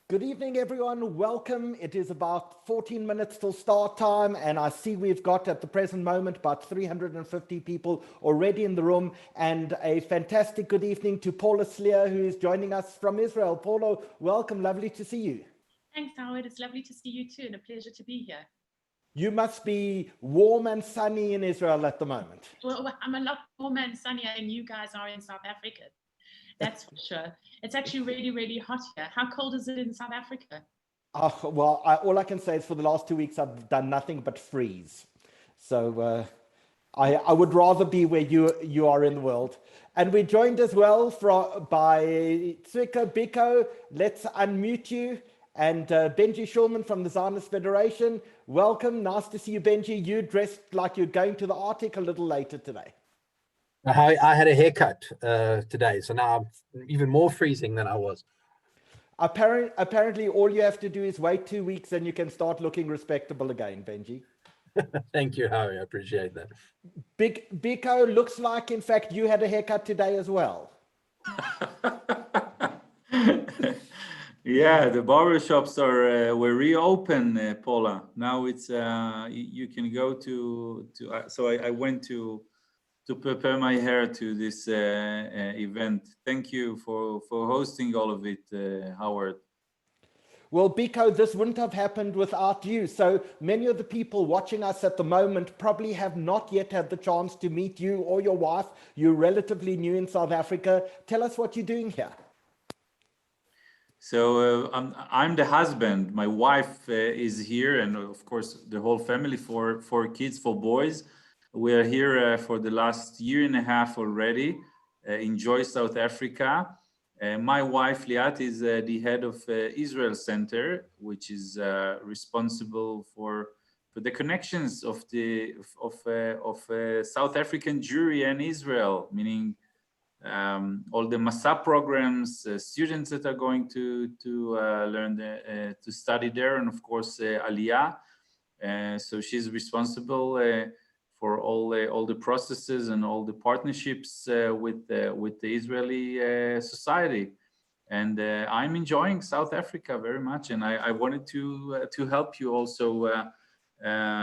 Good evening, everyone. Welcome. It is about 14 minutes till start time, and I see we've got at the present moment about 350 people already in the room, and a fantastic good evening to Paula Slier, who is joining us from Israel. Paula, welcome. Lovely to see you. Thanks, Howard. It's lovely to see you too, and a pleasure to be here. You must be warm and sunny in Israel at the moment. Well, I'm a lot warmer and sunnier than you guys are in South Africa. That's for sure. It's actually really, really hot here. How cold is it in South Africa? Well, all I can say is for the last 2 weeks, I've done nothing but freeze. So I would rather be where you are in the world. And we're joined as well by Tswika Biko. Let's unmute you. And Benji Schulman from the Zionist Federation. Welcome. Nice to see you, Benji. You dressed like you're going to the Arctic a little later today. I had a haircut today, so now I'm even more freezing than I was. Apparently, all you have to do is wait 2 weeks and you can start looking respectable again, Benji. Thank you, Harry. I appreciate that. Biko, looks like, in fact, you had a haircut today as well. Yeah, the barbershops were reopened, Paula. Now it's you can go to so I went to prepare my hair to this event. Thank you for hosting all of it, Howard. Well, Biko, this wouldn't have happened without you. So many of the people watching us at the moment probably have not yet had the chance to meet you or your wife. You're relatively new in South Africa. Tell us what you're doing here. So I'm the husband. My wife is here, and of course the whole family, four kids, 4 boys. We are here for the last year and a half already. Enjoy South Africa. My wife Liat is the head of Israel Center, which is responsible for the connections of South African Jewry and Israel, meaning all the Masa programs, students that are going to learn to study there, and of course Aliyah. So she's responsible for all the processes and all the partnerships with the Israeli society. And I'm enjoying South Africa very much, and I wanted to help you also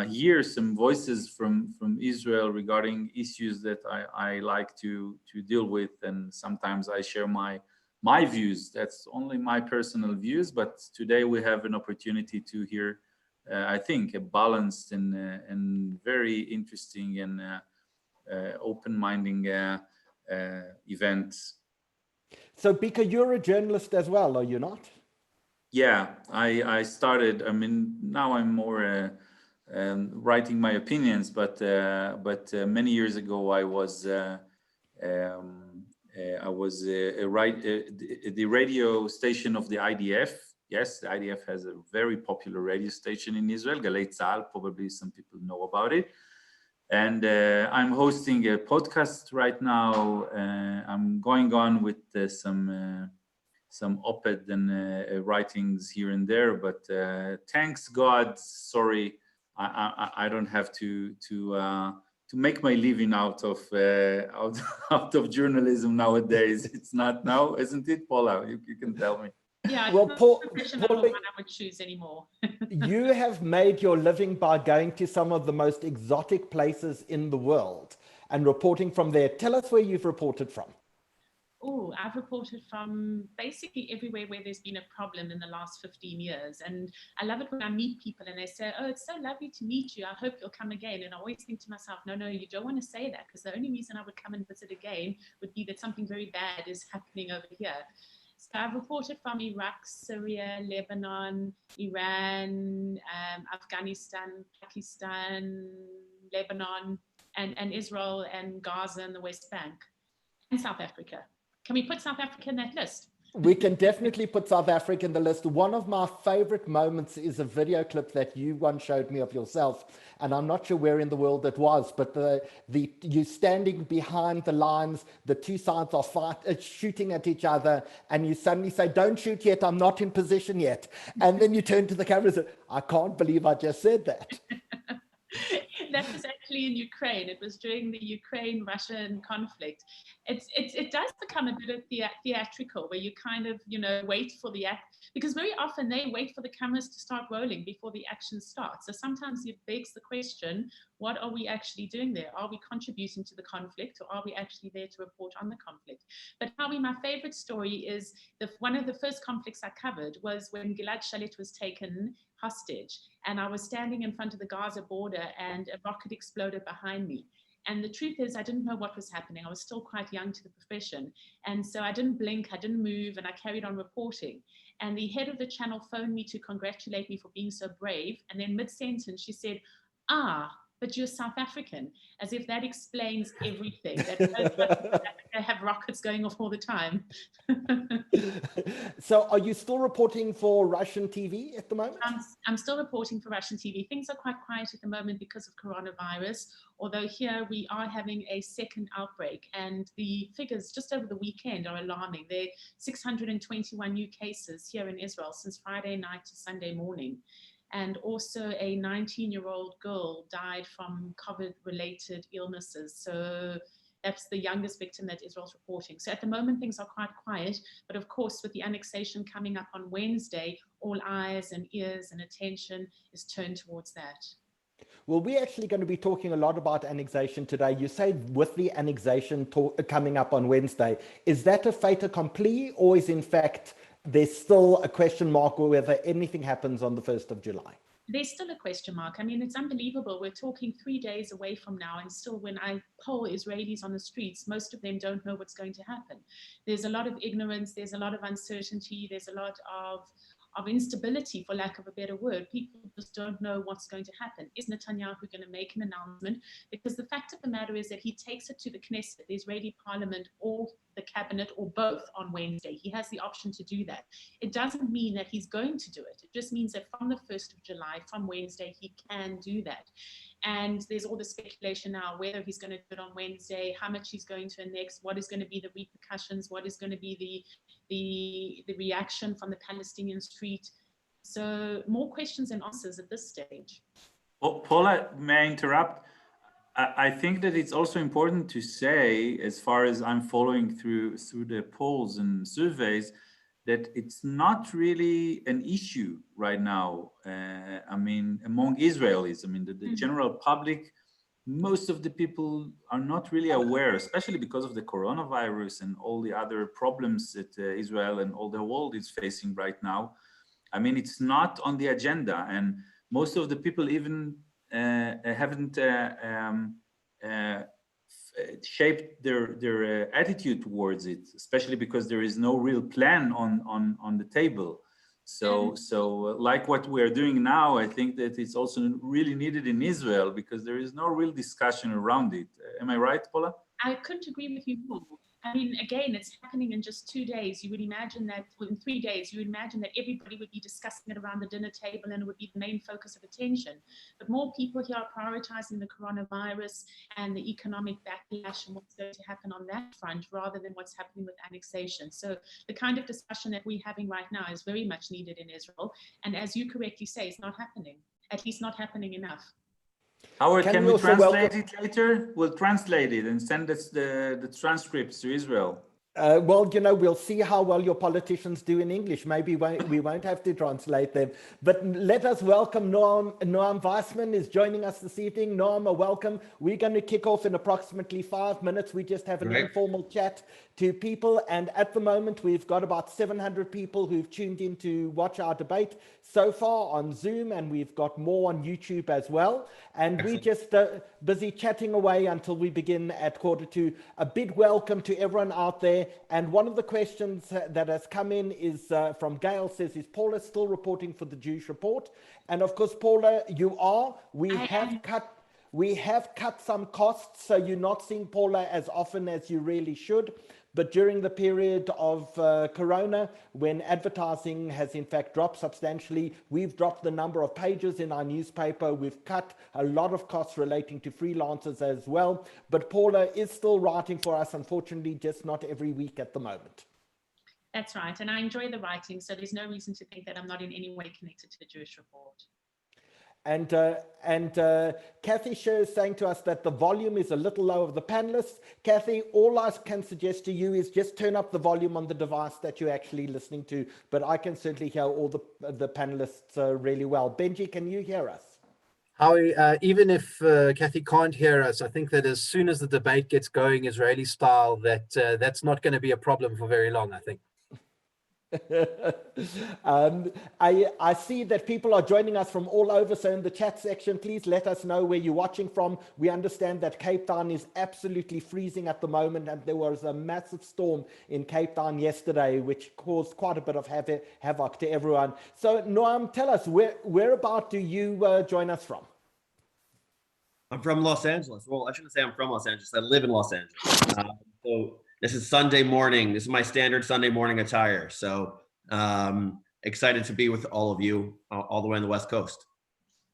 hear some voices from Israel regarding issues that I like to deal with, and sometimes I share my views. That's only my personal views, but today we have an opportunity to hear I think a balanced and very interesting and open-minded event. So Biko, you're a journalist as well, are you not? Yeah, I started. I mean, now I'm more writing my opinions, but many years ago I was the radio station of the IDF. Yes, the IDF has a very popular radio station in Israel, Galei Tzahal. Probably some people know about it. And I'm hosting a podcast right now. I'm going on with some op-ed and writings here and there. But thanks God, sorry, I don't have to make my living out of journalism nowadays. It's not now, isn't it, Paula? You can tell me. Yeah, well, it's not a profession that I would choose anymore. You have made your living by going to some of the most exotic places in the world and reporting from there. Tell us where you've reported from. Oh, I've reported from basically everywhere where there's been a problem in the last 15 years. And I love it when I meet people and they say, oh, it's so lovely to meet you. I hope you'll come again. And I always think to myself, no, you don't want to say that, because the only reason I would come and visit again would be that something very bad is happening over here. So I've reported from Iraq, Syria, Lebanon, Iran, Afghanistan, Pakistan, Lebanon, and Israel and Gaza and the West Bank and South Africa. Can we put South Africa in that list? We can definitely put South Africa in the list. One of my favorite moments is a video clip that you once showed me of yourself, and I'm not sure where in the world it was, but you standing behind the lines, the two sides are shooting at each other, and you suddenly say, don't shoot yet, I'm not in position yet. And then you turn to the camera and say, I can't believe I just said that. That was actually specifically in Ukraine. It was during the Ukraine-Russian conflict. It does become a bit of theatrical, where you kind of, wait for the act, because very often they wait for the cameras to start rolling before the action starts. So sometimes it begs the question, what are we actually doing there? Are we contributing to the conflict, or are we actually there to report on the conflict? But Howie, my favorite story is one of the first conflicts I covered was when Gilad Shalit was taken hostage, and I was standing in front of the Gaza border and a rocket exploded behind me. And the truth is, I didn't know what was happening. I was still quite young to the profession. And so I didn't blink, I didn't move, and I carried on reporting. And the head of the channel phoned me to congratulate me for being so brave. And then mid-sentence, she said, but you're South African, as if that explains everything. That South Africa have rockets going off all the time. So are you still reporting for Russian TV at the moment? I'm still reporting for Russian TV. Things are quite quiet at the moment because of coronavirus, although here we are having a second outbreak, and the figures just over the weekend are alarming. There are 621 new cases here in Israel since Friday night to Sunday morning. And also a 19-year-old girl died from COVID-related illnesses. So that's the youngest victim that Israel's reporting. So at the moment, things are quite quiet. But of course, with the annexation coming up on Wednesday, all eyes and ears and attention is turned towards that. Well, we're actually going to be talking a lot about annexation today. You say with the annexation coming up on Wednesday, is that a fait accompli, or is in fact there's still a question mark whether anything happens on the 1st of July? There's still a question mark. I mean, it's unbelievable. We're talking 3 days away from now, and still when I poll Israelis on the streets, most of them don't know what's going to happen. There's a lot of ignorance, there's a lot of uncertainty, there's a lot of instability, for lack of a better word. People just don't know what's going to happen. Is Netanyahu going to make an announcement? Because the fact of the matter is that he takes it to the Knesset, the Israeli parliament, or the cabinet, or both on Wednesday. He has the option to do that. It doesn't mean that he's going to do it. It just means that from the 1st of July, from Wednesday, he can do that. And there's all the speculation now whether he's going to do it on Wednesday, how much he's going to annex, what is going to be the repercussions, what is going to be the reaction from the Palestinian street. So more questions than answers at this stage. Well, Paula, may I interrupt? I think that it's also important to say, as far as I'm following through the polls and surveys, that it's not really an issue right now. I mean, among Israelis, I mean, the general public, most of the people are not really aware, especially because of the coronavirus and all the other problems that Israel and all the world is facing right now. I mean, it's not on the agenda, and most of the people even haven't shaped their attitude towards it, especially because there is no real plan on the table. So like what we are doing now, I think that it's also really needed in Israel, because there is no real discussion around it. Am I right, Paula? I couldn't agree with you more. I mean, again, it's happening in just 2 days. You would imagine that in 3 days, you would imagine that everybody would be discussing it around the dinner table and it would be the main focus of attention. But more people here are prioritizing the coronavirus and the economic backlash and what's going to happen on that front, rather than what's happening with annexation. So the kind of discussion that we're having right now is very much needed in Israel. And as you correctly say, it's not happening, at least not happening enough. Howard, can we translate it later? We'll translate it and send us the transcripts to Israel. Well, you know, we'll see how well your politicians do in English. Maybe we won't have to translate them. But let us welcome Noam. Noam Weissman is joining us this evening. Noam, welcome. We're going to kick off in approximately 5 minutes. We just have an informal chat to people. And at the moment, we've got about 700 people who've tuned in to watch our debate so far on Zoom. And we've got more on YouTube as well. And we're just busy chatting away until we begin at 1:45. A big welcome to everyone out there. And one of the questions that has come in is from Gail, says, is Paula still reporting for the Jewish Report? And of course, Paula, you are. We have cut some costs, so you're not seeing Paula as often as you really should. But during the period of Corona, when advertising has in fact dropped substantially, we've dropped the number of pages in our newspaper. We've cut a lot of costs relating to freelancers as well. But Paula is still writing for us, unfortunately, just not every week at the moment. That's right. And I enjoy the writing, so there's no reason to think that I'm not in any way connected to the Jewish Report. And Kathy Sher is saying to us that the volume is a little low of the panelists. Kathy, all I can suggest to you is just turn up the volume on the device that you're actually listening to. But I can certainly hear all the panelists really well. Benji, can you hear us? Howie, even if Kathy can't hear us, I think that as soon as the debate gets going, Israeli style, that's not going to be a problem for very long, I think. I see that people are joining us from all over. So in the chat section, please let us know where you're watching from. We understand that Cape Town is absolutely freezing at the moment, and there was a massive storm in Cape Town yesterday, which caused quite a bit of havoc to everyone. So Noam, tell us, whereabout do you join us from? I'm from Los Angeles. Well, I shouldn't say I'm from Los Angeles. I live in Los Angeles. So this is Sunday morning. This is my standard Sunday morning attire. So excited to be with all of you all the way on the West Coast.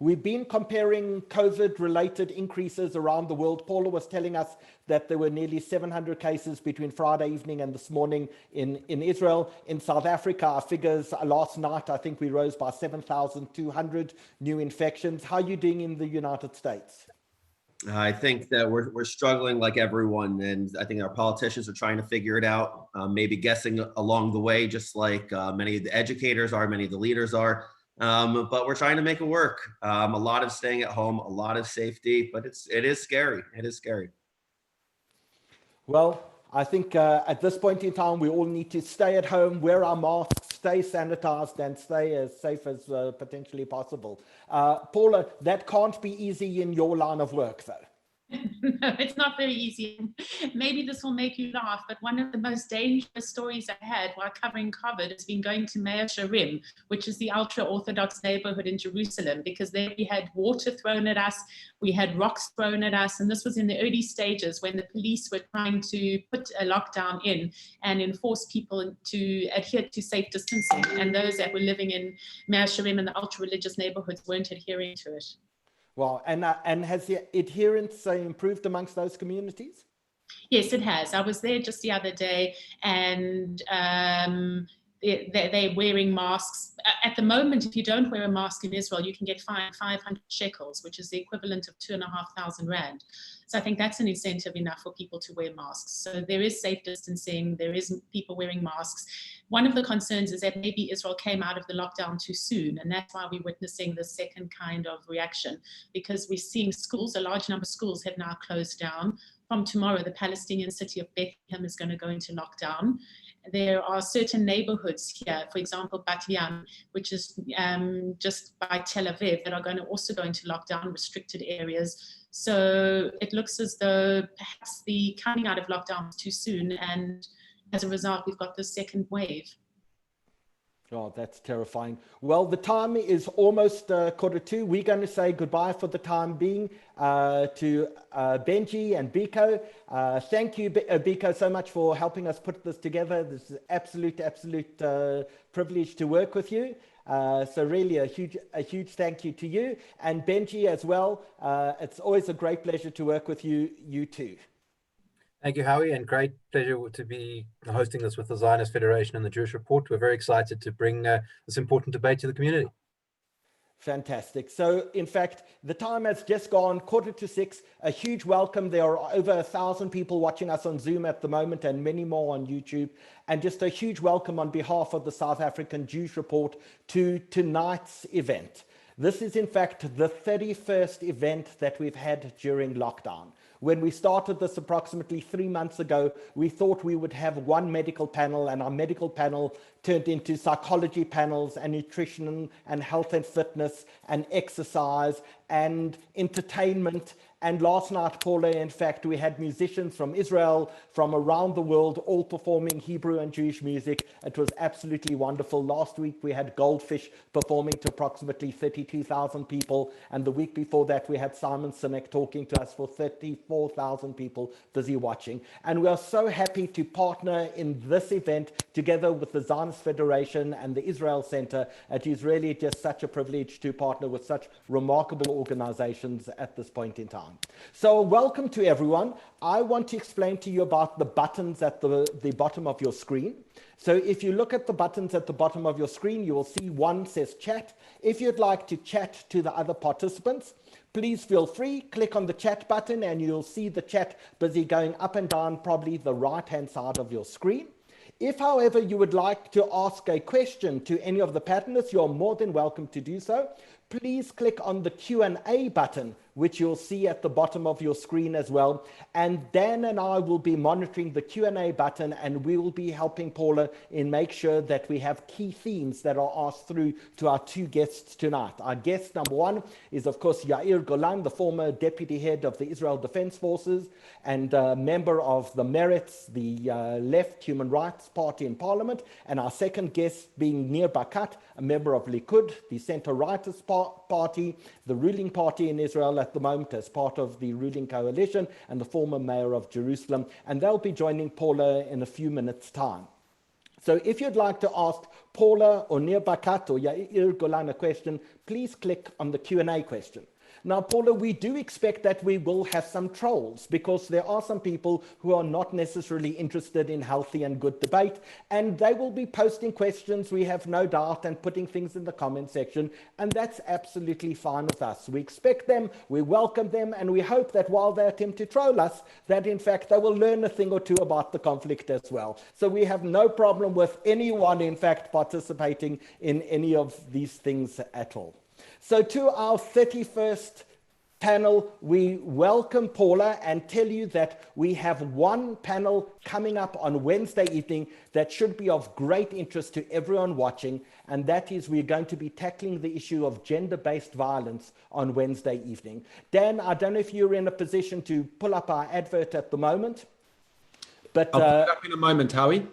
We've been comparing COVID-related increases around the world. Paula was telling us that there were nearly 700 cases between Friday evening and this morning in Israel. In South Africa, our figures last night, I think we rose by 7,200 new infections. How are you doing in the United States? I think that we're struggling like everyone, and I think our politicians are trying to figure it out, maybe guessing along the way, just like many of the educators are, many of the leaders are. But we're trying to make it work. A lot of staying at home, a lot of safety, but it is scary. It is scary. Well, I think at this point in time, we all need to stay at home, wear our masks, stay sanitized, and stay as safe as potentially possible. Paula, that can't be easy in your line of work, though. No, it's not very easy. Maybe this will make you laugh, but one of the most dangerous stories I had while covering COVID has been going to Mea Shearim, which is the ultra-Orthodox neighborhood in Jerusalem, because there we had water thrown at us, we had rocks thrown at us, and this was in the early stages when the police were trying to put a lockdown in and enforce people to adhere to safe distancing, and those that were living in Mea Shearim and the ultra-religious neighborhoods weren't adhering to it. Well, and has the adherence improved amongst those communities? Yes, it has. I was there just the other day, and they're wearing masks. At the moment, if you don't wear a mask in Israel, you can get fined 500 shekels, which is the equivalent of 2,500 rand. So I think that's an incentive enough for people to wear masks. So there is safe distancing, there is people wearing masks. One of the concerns is that maybe Israel came out of the lockdown too soon, and that's why we're witnessing the second kind of reaction, because we're seeing schools, a large number of schools have now closed down. From tomorrow, the Palestinian city of Bethlehem is going to go into lockdown. There are certain neighborhoods here, for example, Bat Yam, which is just by Tel Aviv, that are going to also go into lockdown, restricted areas. So it looks as though perhaps the coming out of lockdown is too soon, and as a result, we've got the second wave. Oh, that's terrifying. Well, the time is almost 1:45. We're going to say goodbye for the time being to Benji and Biko. Thank you, Biko, so much for helping us put this together. This is absolute privilege to work with you. So really a huge thank you to you, and Benji as well. It's always a great pleasure to work with you too. Thank you, Howie, and great pleasure to be hosting this with the Zionist Federation and the Jewish Report. We're very excited to bring this important debate to the community. Fantastic. So, in fact, the time has just gone 5:45. A huge welcome. There are over 1,000 people watching us on Zoom at the moment, and many more on YouTube. And just a huge welcome on behalf of the South African Jewish Report to tonight's event. This is, in fact, the 31st event that we've had during lockdown. When we started this approximately 3 months ago, we thought we would have one medical panel, and our medical panel turned into psychology panels and nutrition and health and fitness and exercise and entertainment. And last night, Paula, in fact, we had musicians from Israel, from around the world, all performing Hebrew and Jewish music. It was absolutely wonderful. Last week, we had Goldfish performing to approximately 32,000 people. And the week before that, we had Simon Sinek talking to us for 34,000 people busy watching. And we are so happy to partner in this event together with the Zionist Federation and the Israel Center. It is really just such a privilege to partner with such remarkable organizations at this point in time. time. So welcome to everyone. I want to explain to you about the buttons at the bottom of your screen. So if you look at the buttons at the bottom of your screen, you will see one says chat. If you'd like to chat to the other participants, please feel free, click on the chat button and you'll see the chat busy going up and down, probably the right-hand side of your screen. If, however, you would like to ask a question to any of the panelists, you're more than welcome to do so. Please click on the Q&A button, which you'll see at the bottom of your screen as well. And Dan and I will be monitoring the Q&A button, and we will be helping Paula in make sure that we have key themes that are asked through to our two guests tonight. Our guest number one is, of course, Yair Golan, the former deputy head of the Israel Defense Forces and member of the Meretz, the Left Human Rights Party in Parliament. And our second guest being Nir Barkat, a member of Likud, the center-rightist party, the ruling party in Israel at the moment as part of the ruling coalition, and the former mayor of Jerusalem. And they'll be joining Paula in a few minutes' time. So if you'd like to ask Paula or Nir Barkat or Yair Golan a question, please click on the Q&A question. Now, Paula, we do expect that we will have some trolls because there are some people who are not necessarily interested in healthy and good debate, and they will be posting questions, we have no doubt, and putting things in the comment section, and that's absolutely fine with us. We expect them, we welcome them, and we hope that while they attempt to troll us, that in fact they will learn a thing or two about the conflict as well. So we have no problem with anyone, in fact, participating in any of these things at all. So to our 31st panel, we welcome Paula and tell you that we have one panel coming up on Wednesday evening that should be of great interest to everyone watching, and that is we're going to be tackling the issue of gender-based violence on Wednesday evening. Dan, I don't know if you're in a position to pull up our advert at the moment, but I'll pull it up in a moment, Howie.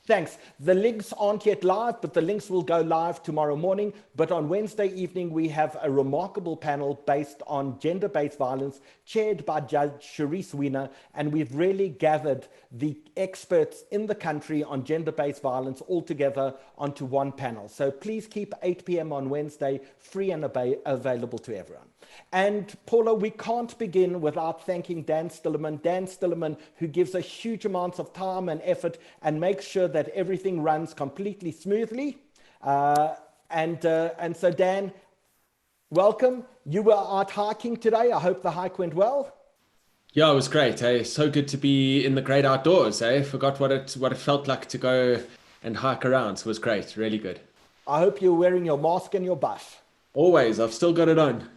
Thanks. The links aren't yet live, but the links will go live tomorrow morning. But on Wednesday evening, we have a remarkable panel based on gender-based violence, chaired by Judge Sharice Wiener, and we've really gathered the experts in the country on gender-based violence all together onto one panel. So please keep 8 p.m. on Wednesday free and available to everyone. And Paula, we can't begin without thanking Dan Stillerman. Dan Stillerman, who gives a huge amount of time and effort and makes sure that everything runs completely smoothly. And so Dan, welcome. You were out hiking today. I hope the hike went well. Yeah, it was great. Hey, so good to be in the great outdoors. Forgot what it felt like to go and hike around. So it was great, really good. I hope you're wearing your mask and your buff. Always, I've still got it on.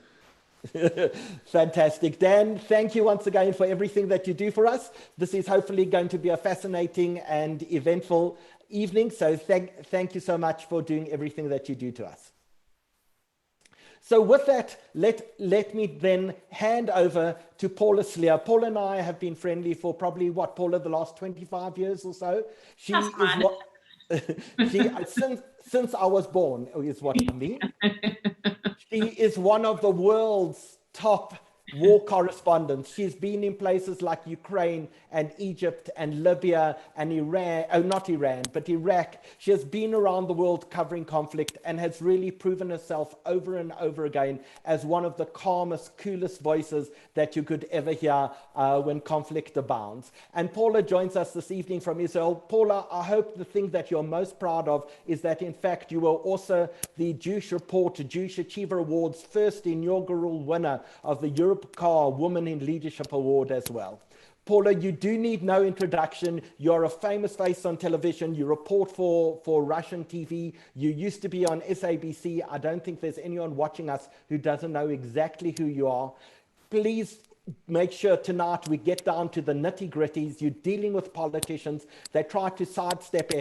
Fantastic. Dan, thank you once again for everything that you do for us. This is hopefully going to be a fascinating and eventful evening. So thank you so much for doing everything that you do to us. So with that, let me then hand over to Paula Slier. Paula and I have been friendly for probably, what, Paula, the last 25 years or so? She That's is fine. what since I was born is what I mean. She is one of the world's top war correspondents. She's been in places like Ukraine and Egypt and Libya and Iran, not Iran, but Iraq. She has been around the world covering conflict and has really proven herself over and over again as one of the calmest, coolest voices that you could ever hear when conflict abounds. And Paula joins us this evening from Israel. Paula, I hope the thing that you're most proud of is that, in fact, you were also the Jewish Report Jewish Achiever Awards first inaugural winner of the Europe Car Woman in Leadership Award as well. Paula, you do need no introduction. You're a famous face on television. You report for Russian TV. You used to be on SABC. I don't think there's anyone watching us who doesn't know exactly who you are. Please make sure tonight we get down to the nitty-gritties. You're dealing with politicians. They try to sidestep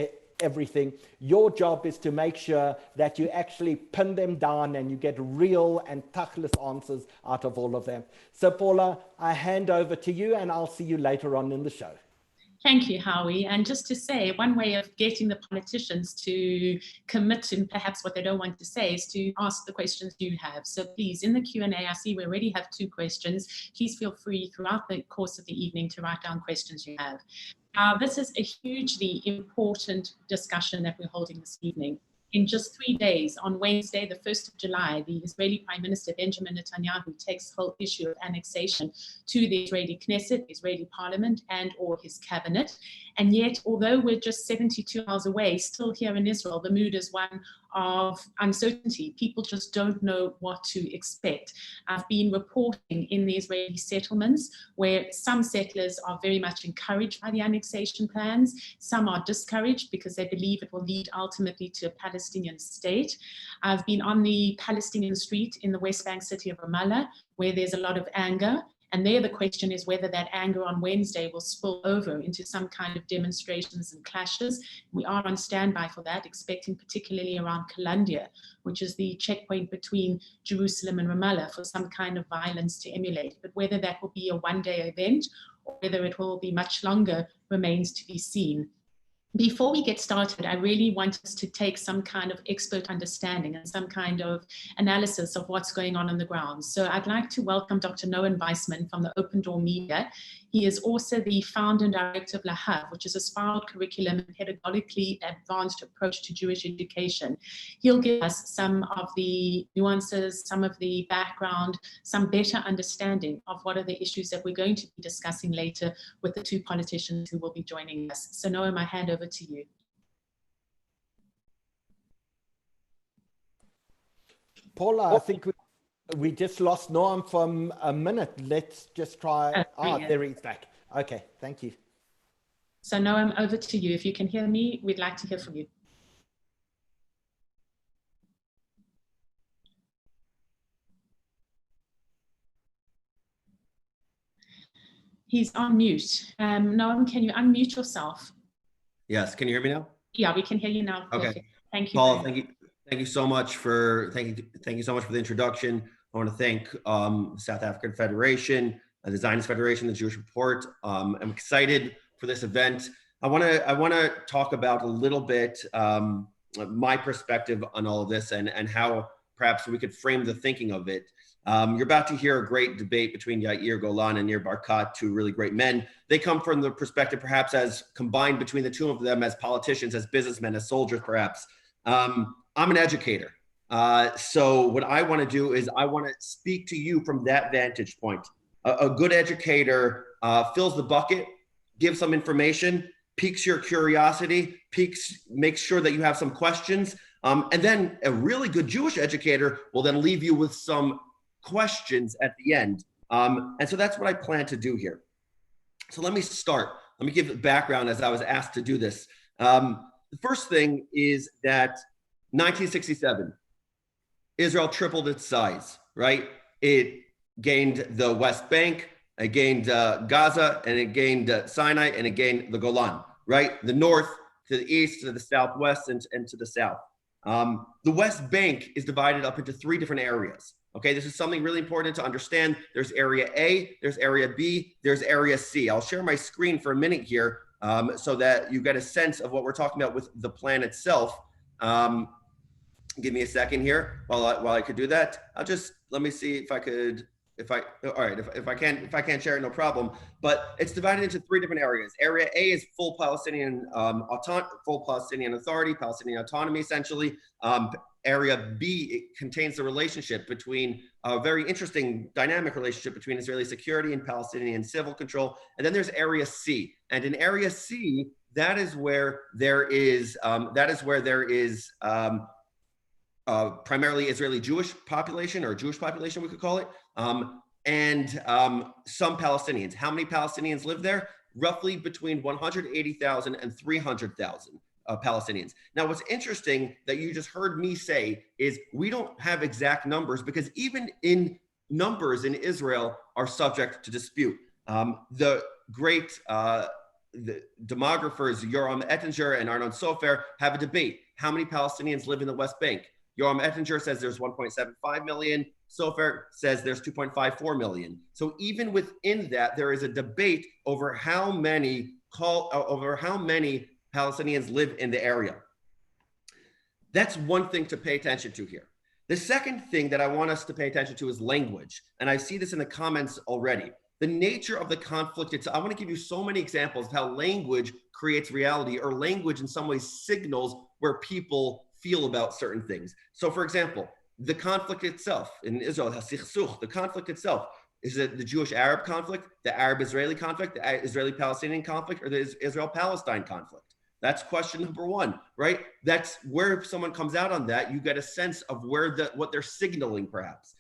everything. Your job is to make sure that you actually pin them down and you get real and tachlis answers out of all of them. So Paula, I hand over to you and I'll see you later on in the show. Thank you, Howie. And just to say, one way of getting the politicians to commit to perhaps what they don't want to say is to ask the questions you have. So please, in the Q&A, I see we already have 2 questions. Please feel free throughout the course of the evening to write down questions you have. This is a hugely important discussion that we're holding this evening. in just 3 days, on Wednesday, the 1st of July, the Israeli Prime Minister Benjamin Netanyahu takes the whole issue of annexation to the Israeli Knesset, Israeli Parliament, and or his cabinet. And yet, although we're just 72 hours away, still here in Israel, the mood is one of uncertainty. People just don't know what to expect. I've been reporting in the Israeli settlements where some settlers are very much encouraged by the annexation plans. Some are discouraged because they believe it will lead ultimately to a Palestinian state. I've been on the Palestinian street in the West Bank city of Ramallah, where there's a lot of anger. And there the question is whether that anger on Wednesday will spill over into some kind of demonstrations and clashes. We are on standby for that, expecting particularly around Kalandia, which is the checkpoint between Jerusalem and Ramallah, for some kind of violence to emulate. But whether that will be a one-day event or whether it will be much longer remains to be seen. Before we get started, I really want us to take some kind of expert understanding and some kind of analysis of what's going on the ground. So I'd like to welcome Dr. Noam Weissman from the Open Door Media. He is also the founder and director of LaHav, which is a spiraled curriculum and pedagogically advanced approach to Jewish education. He'll give us some of the nuances, some of the background, some better understanding of what are the issues that we're going to be discussing later with the two politicians who will be joining us. So Noam, I hand over to you. Paula, I think we just lost Noam for a minute. Let's just try. There he's back. Okay, thank you. So Noam, over to you. If you can hear me, we'd like to hear from you. He's on mute. Noam, can you unmute yourself? Yes, can you hear me now? Yeah, we can hear you now. Okay. Perfect. Thank you. Paul, thank you so much for thank you so much for the introduction. I want to thank the South African Federation, the Zionist Federation, the Jewish Report. I'm excited for this event. I want to talk about a little bit my perspective on all of this and how perhaps we could frame the thinking of it. You're about to hear a great debate between Yair Golan and Nir Barkat, two really great men. They come from the perspective perhaps as combined between the two of them as politicians, as businessmen, as soldiers perhaps. I'm an educator. So what I want to do is I want to speak to you from that vantage point. A good educator fills the bucket, gives some information, piques your curiosity, makes sure that you have some questions. And then a really good Jewish educator will then leave you with some questions at the end. And so that's what I plan to do here. So let me start. Let me give the background as I was asked to do this. The first thing is that 1967, Israel tripled its size, right? It gained the West Bank, it gained Gaza, and it gained Sinai, and it gained the Golan, right? The north to the east, to the southwest, and to the south. The West Bank is divided up into 3 different areas. Okay, this is something really important to understand. There's Area A, there's Area B, there's Area C. I'll share my screen for a minute here so that you get a sense of what we're talking about with the plan itself. Give me a second here while I could do that. Let me see if I could, if I can't share it, no problem. But it's divided into 3 different areas. Area A is full Palestinian authority, Palestinian autonomy, essentially. Area B, it contains the relationship between a very interesting dynamic relationship between Israeli security and Palestinian civil control. And then there's Area C. And in Area C, that is where there is primarily Israeli Jewish population, or Jewish population, we could call it, and some Palestinians. How many Palestinians live there? Roughly between 180,000 and 300,000 Palestinians. Now, what's interesting that you just heard me say is we don't have exact numbers, because even in numbers in Israel are subject to dispute. The great the demographers Yoram Ettinger and Arnon Sofer have a debate. How many Palestinians live in the West Bank? Yoram Ettinger says there's 1.75 million. Sofer says there's 2.54 million. So even within that, there is a debate over how many Palestinians live in the area. That's one thing to pay attention to here. The second thing that I want us to pay attention to is language. And I see this in the comments already. The nature of the conflict, I want to give you so many examples of how language creates reality, or language in some ways signals where people feel about certain things. So for example, the conflict itself in Israel, the conflict itself, is it the Jewish-Arab conflict, the Arab-Israeli conflict, the Israeli-Palestinian conflict, or the Israel-Palestine conflict? That's question number one, right? That's where if someone comes out on that, you get a sense of where what they're signaling perhaps.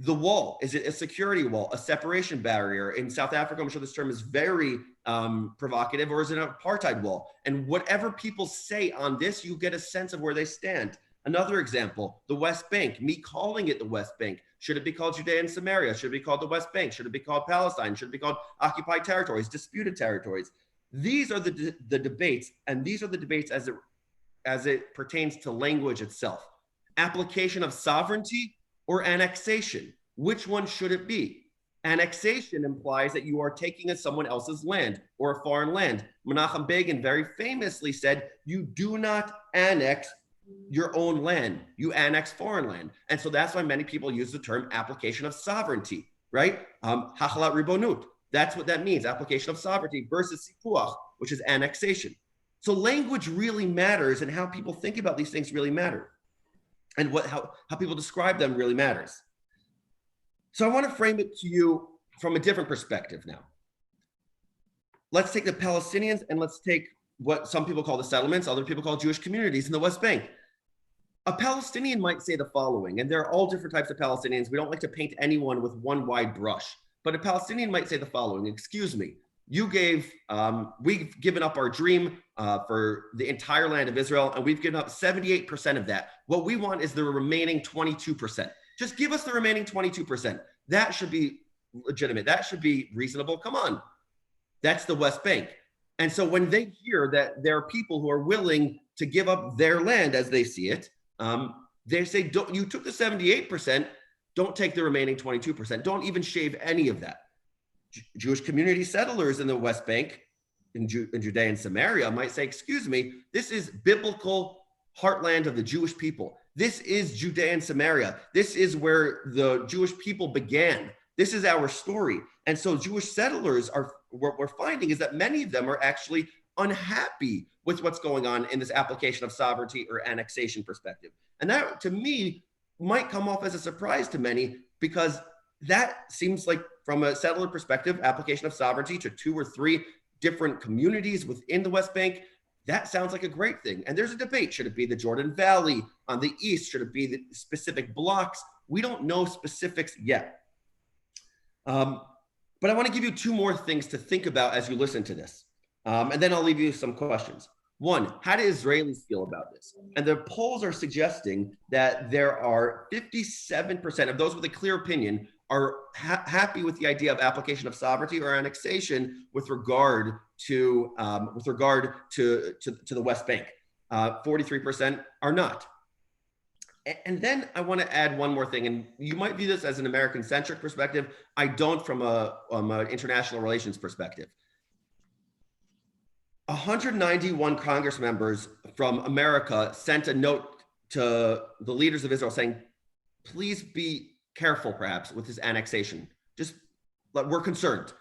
The wall, is it a security wall, a separation barrier? In South Africa, I'm sure this term is very provocative, or is it an apartheid wall? And whatever people say on this, you get a sense of where they stand. Another example, the West Bank, me calling it the West Bank. Should it be called Judea and Samaria? Should it be called the West Bank? Should it be called Palestine? Should it be called occupied territories, disputed territories? These are the debates, and these are the debates as it pertains to language itself. Application of sovereignty or annexation? Which one should it be? Annexation implies that you are taking someone else's land or a foreign land. Menachem Begin very famously said, you do not annex your own land, you annex foreign land. And so that's why many people use the term application of sovereignty, right? Hachalat ribonut, that's what that means, application of sovereignty versus sipuach, which is annexation. So language really matters, and how people think about these things really matter. And how people describe them really matters. So I want to frame it to you from a different perspective now. Let's take the Palestinians and let's take what some people call the settlements, other people call Jewish communities in the West Bank. A Palestinian might say the following, and there are all different types of Palestinians. We don't like to paint anyone with one wide brush, but a Palestinian might say the following: excuse me, we've given up our dream for the entire land of Israel, and we've given up 78% of that. What we want is the remaining 22%. Just give us the remaining 22%. That should be legitimate. That should be reasonable. Come on. That's the West Bank. And so when they hear that there are people who are willing to give up their land as they see it, they say, you took the 78%, don't take the remaining 22%. Don't even shave any of that. Jewish community settlers in the West Bank, in Judea and Samaria, might say, excuse me, this is biblical heartland of the Jewish people. This is Judea and Samaria. This is where the Jewish people began. This is our story. And so Jewish settlers what we're finding is that many of them are actually unhappy with what's going on in this application of sovereignty or annexation perspective. And that, to me, might come off as a surprise to many, because that seems like, from a settler perspective, application of sovereignty to 2 or 3 different communities within the West Bank, that sounds like a great thing. And there's a debate. Should it be the Jordan Valley on the east? Should it be the specific blocks? We don't know specifics yet. But I want to give you 2 more things to think about as you listen to this. And then I'll leave you some questions. One, how do Israelis feel about this? And the polls are suggesting that there are 57% of those with a clear opinion are happy with the idea of application of sovereignty or annexation with regard to the West Bank. 43% are not. And then I want to add one more thing, and you might view this as an American-centric perspective. I don't from an international relations perspective. 191 Congress members from America sent a note to the leaders of Israel saying, please be careful perhaps with this annexation. Just we're concerned.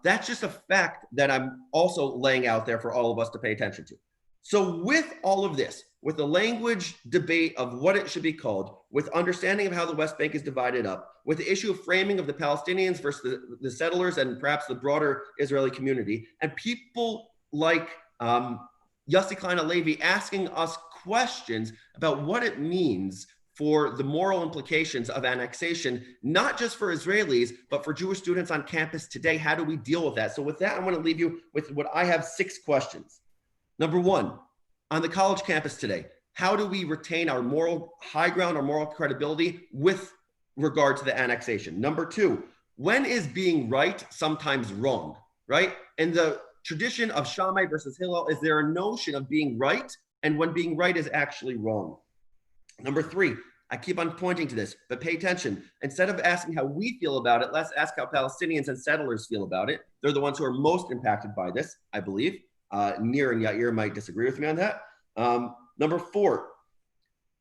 That's just a fact that I'm also laying out there for all of us to pay attention to. So with all of this, with the language debate of what it should be called, with understanding of how the West Bank is divided up, with the issue of framing of the Palestinians versus the settlers and perhaps the broader Israeli community, and people like Yossi Klein Halevi asking us questions about what it means for the moral implications of annexation, not just for Israelis, but for Jewish students on campus today. How do we deal with that? So with that, I want to leave you with what I have 6 questions. Number 1, on the college campus today, how do we retain our moral high ground, our moral credibility with regard to the annexation? Number 2, when is being right sometimes wrong, right? In the tradition of Shammai versus Hillel, is there a notion of being right and when being right is actually wrong? Number 3, I keep on pointing to this, but pay attention. Instead of asking how we feel about it, let's ask how Palestinians and settlers feel about it. They're the ones who are most impacted by this, I believe. Nir and Yair might disagree with me on that. Number 4,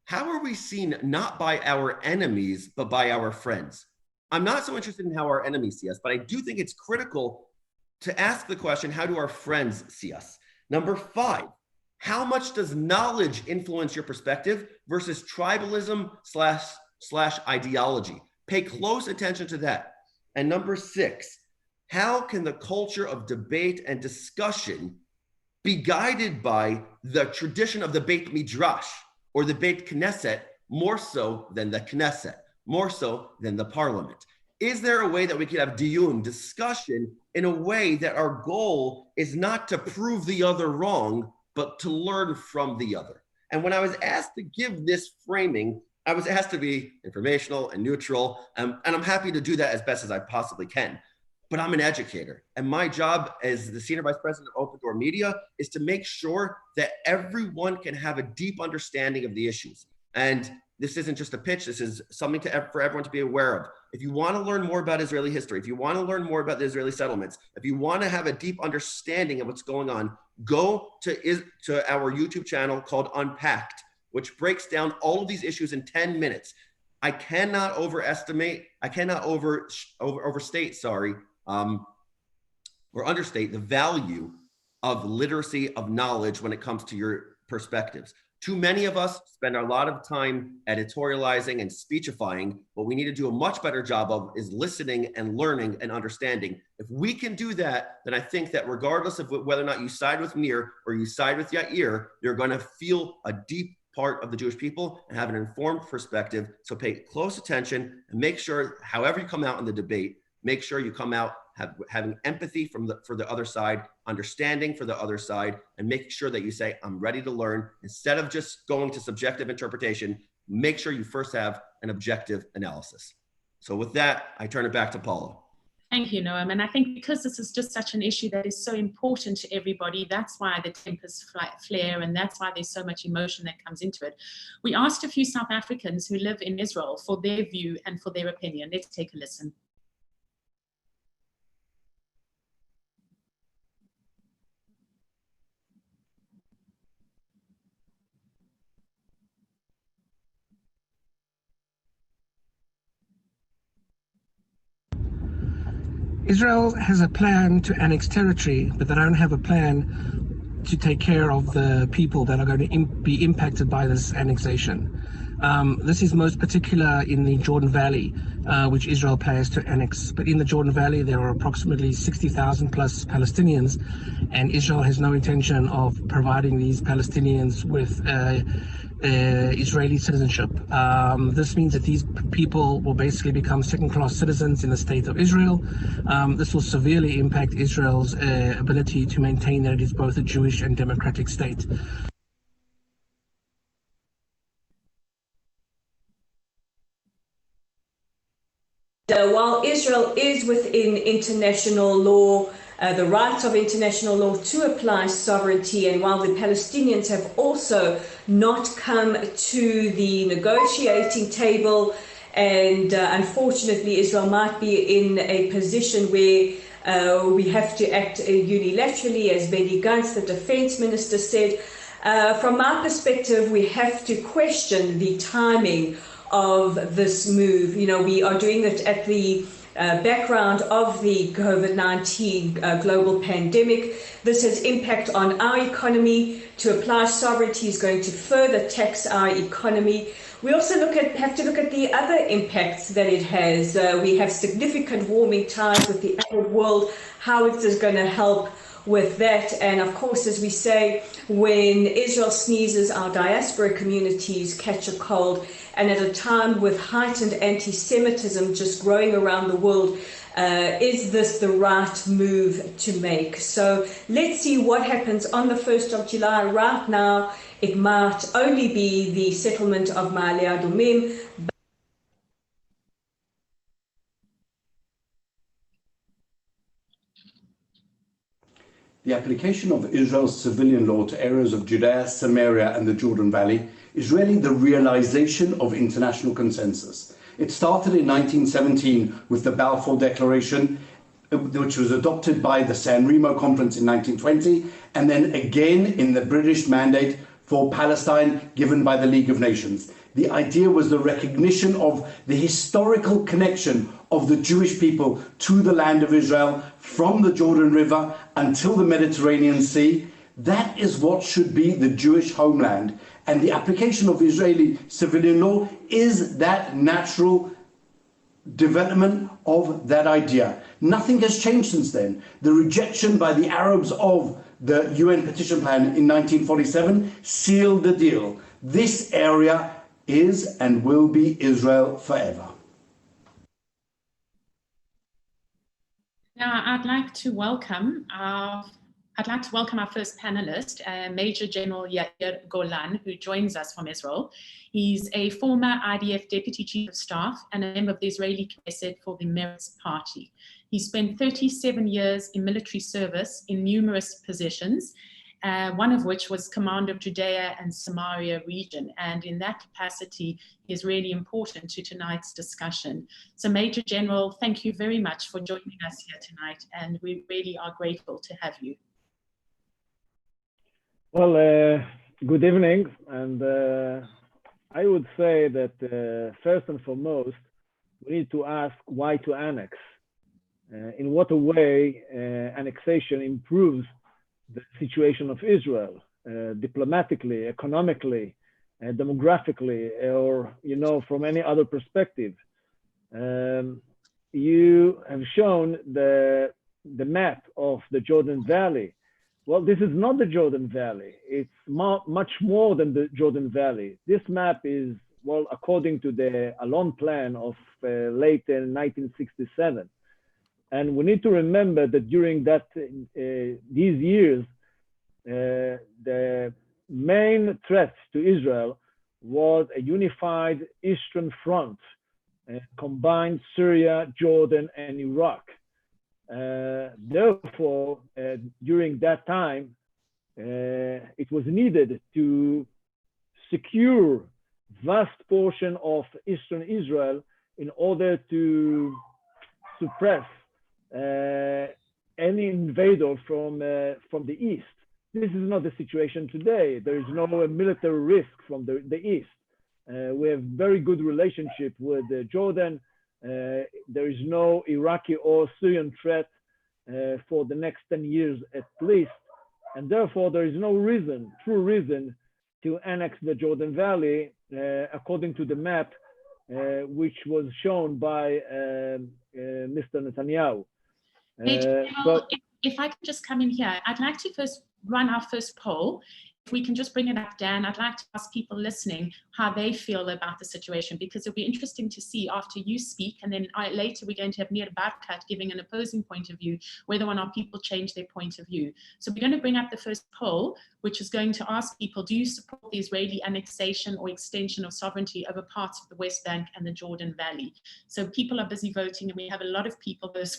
how are we seen not by our enemies, but by our friends? I'm not so interested in how our enemies see us, but I do think it's critical to ask the question, how do our friends see us? Number 5, How much does knowledge influence your perspective versus tribalism slash ideology? Pay close attention to that. And number 6, how can the culture of debate and discussion be guided by the tradition of the Beit Midrash or the Beit Knesset more so than the Knesset, more so than the parliament? Is there a way that we could have diyun, discussion, in a way that our goal is not to prove the other wrong, but to learn from the other? And when I was asked to give this framing, I was asked to be informational and neutral, and I'm happy to do that as best as I possibly can. But I'm an educator, and my job as the Senior Vice President of Open Door Media is to make sure that everyone can have a deep understanding of the issues. And this isn't just a pitch, this is something for everyone to be aware of. If you want to learn more about Israeli history, if you want to learn more about the Israeli settlements, if you want to have a deep understanding of what's going on, go to our YouTube channel called Unpacked, which breaks down all of these issues in 10 minutes. I cannot overstate, or understate the value of literacy, of knowledge when it comes to your perspectives. Too many of us spend a lot of time editorializing and speechifying. What we need to do a much better job of is listening and learning and understanding. If we can do that, then I think that regardless of whether or not you side with Nir or you side with Yair, you're going to feel a deep part of the Jewish people and have an informed perspective. So pay close attention and make sure, however you come out in the debate, make sure you come out having empathy for the other side, understanding for the other side, and make sure that you say, I'm ready to learn. Instead of just going to subjective interpretation, make sure you first have an objective analysis. So with that, I turn it back to Paula. Thank you, Noam. And I think because this is just such an issue that is so important to everybody, that's why the tempers flare, and that's why there's so much emotion that comes into it. We asked a few South Africans who live in Israel for their view and for their opinion. Let's take a listen. Israel has a plan to annex territory, but they don't have a plan to take care of the people that are going to be impacted by this annexation. This is most particular in the Jordan Valley, which Israel plans to annex. But in the Jordan Valley, there are approximately 60,000 plus Palestinians, and Israel has no intention of providing these Palestinians with Israeli citizenship. This means that these people will basically become second-class citizens in the state of Israel. This will severely impact Israel's ability to maintain that it is both a Jewish and democratic state. While Israel is within international law, the rights of international law to apply sovereignty, and while the Palestinians have also not come to the negotiating table, and unfortunately Israel might be in a position where we have to act unilaterally, as Benny Gantz, the defense minister, said. From my perspective, we have to question the timing of this move. You know, we are doing it at the background of the COVID-19 global pandemic. This has impact on our economy. To apply sovereignty is going to further tax our economy. We also have to look at the other impacts that it has. We have significant warming ties with the Arab world. How is this going to help with that? And of course, as we say, when Israel sneezes, our diaspora communities catch a cold. And at a time with heightened anti-Semitism just growing around the world, is this the right move to make? So let's see what happens on the 1st of July. Right now, it might only be the settlement of Ma'ale Adumim. The application of Israel's civilian law to areas of Judea, Samaria, and the Jordan Valley is really the realization of international consensus. It started in 1917 with the Balfour Declaration, which was adopted by the San Remo Conference in 1920, and then again in the British mandate for Palestine given by the League of Nations. The idea was the recognition of the historical connection of the Jewish people to the land of Israel from the Jordan River until the Mediterranean Sea. That is what should be the Jewish homeland. And the application of Israeli civilian law is that natural development of that idea. Nothing has changed since then. The rejection by the Arabs of the UN petition plan in 1947 sealed the deal. This area is and will be Israel forever. Now, I'd like to welcome our first panelist, Major General Yair Golan, who joins us from Israel. He's a former IDF Deputy Chief of Staff and a member of the Israeli Knesset for the Meretz Party. He spent 37 years in military service in numerous positions, one of which was Commander of Judea and Samaria region. And in that capacity is really important to tonight's discussion. So Major General, thank you very much for joining us here tonight. And we really are grateful to have you. Well, good evening. And I would say that first and foremost, we need to ask why to annex. In what a way annexation improves the situation of Israel, diplomatically, economically, demographically, or from any other perspective. You have shown the map of the Jordan Valley. Well, this is not the Jordan Valley. It's much more than the Jordan Valley. This map is, well, according to the Alon plan of late 1967. And we need to remember that during these years, the main threat to Israel was a unified Eastern Front, combined Syria, Jordan, and Iraq. Therefore, during that time, it was needed to secure vast portion of Eastern Israel in order to suppress any invader from the east. This is not the situation today. There is no military risk from the east. We have very good relationship with Jordan. There is no Iraqi or Syrian threat for the next 10 years at least. And therefore, there is no true reason to annex the Jordan Valley according to the map which was shown by Mr. Netanyahu. If I could just come in here, I'd like to first run our first poll. If we can just bring it up, Dan, I'd like to ask people listening how they feel about the situation, because it'll be interesting to see after you speak, and then later we're going to have Nir Barkat giving an opposing point of view, whether or not people change their point of view. So we're going to bring up the first poll, which is going to ask people, do you support the Israeli annexation or extension of sovereignty over parts of the West Bank and the Jordan Valley? So people are busy voting, and we have a lot of people, those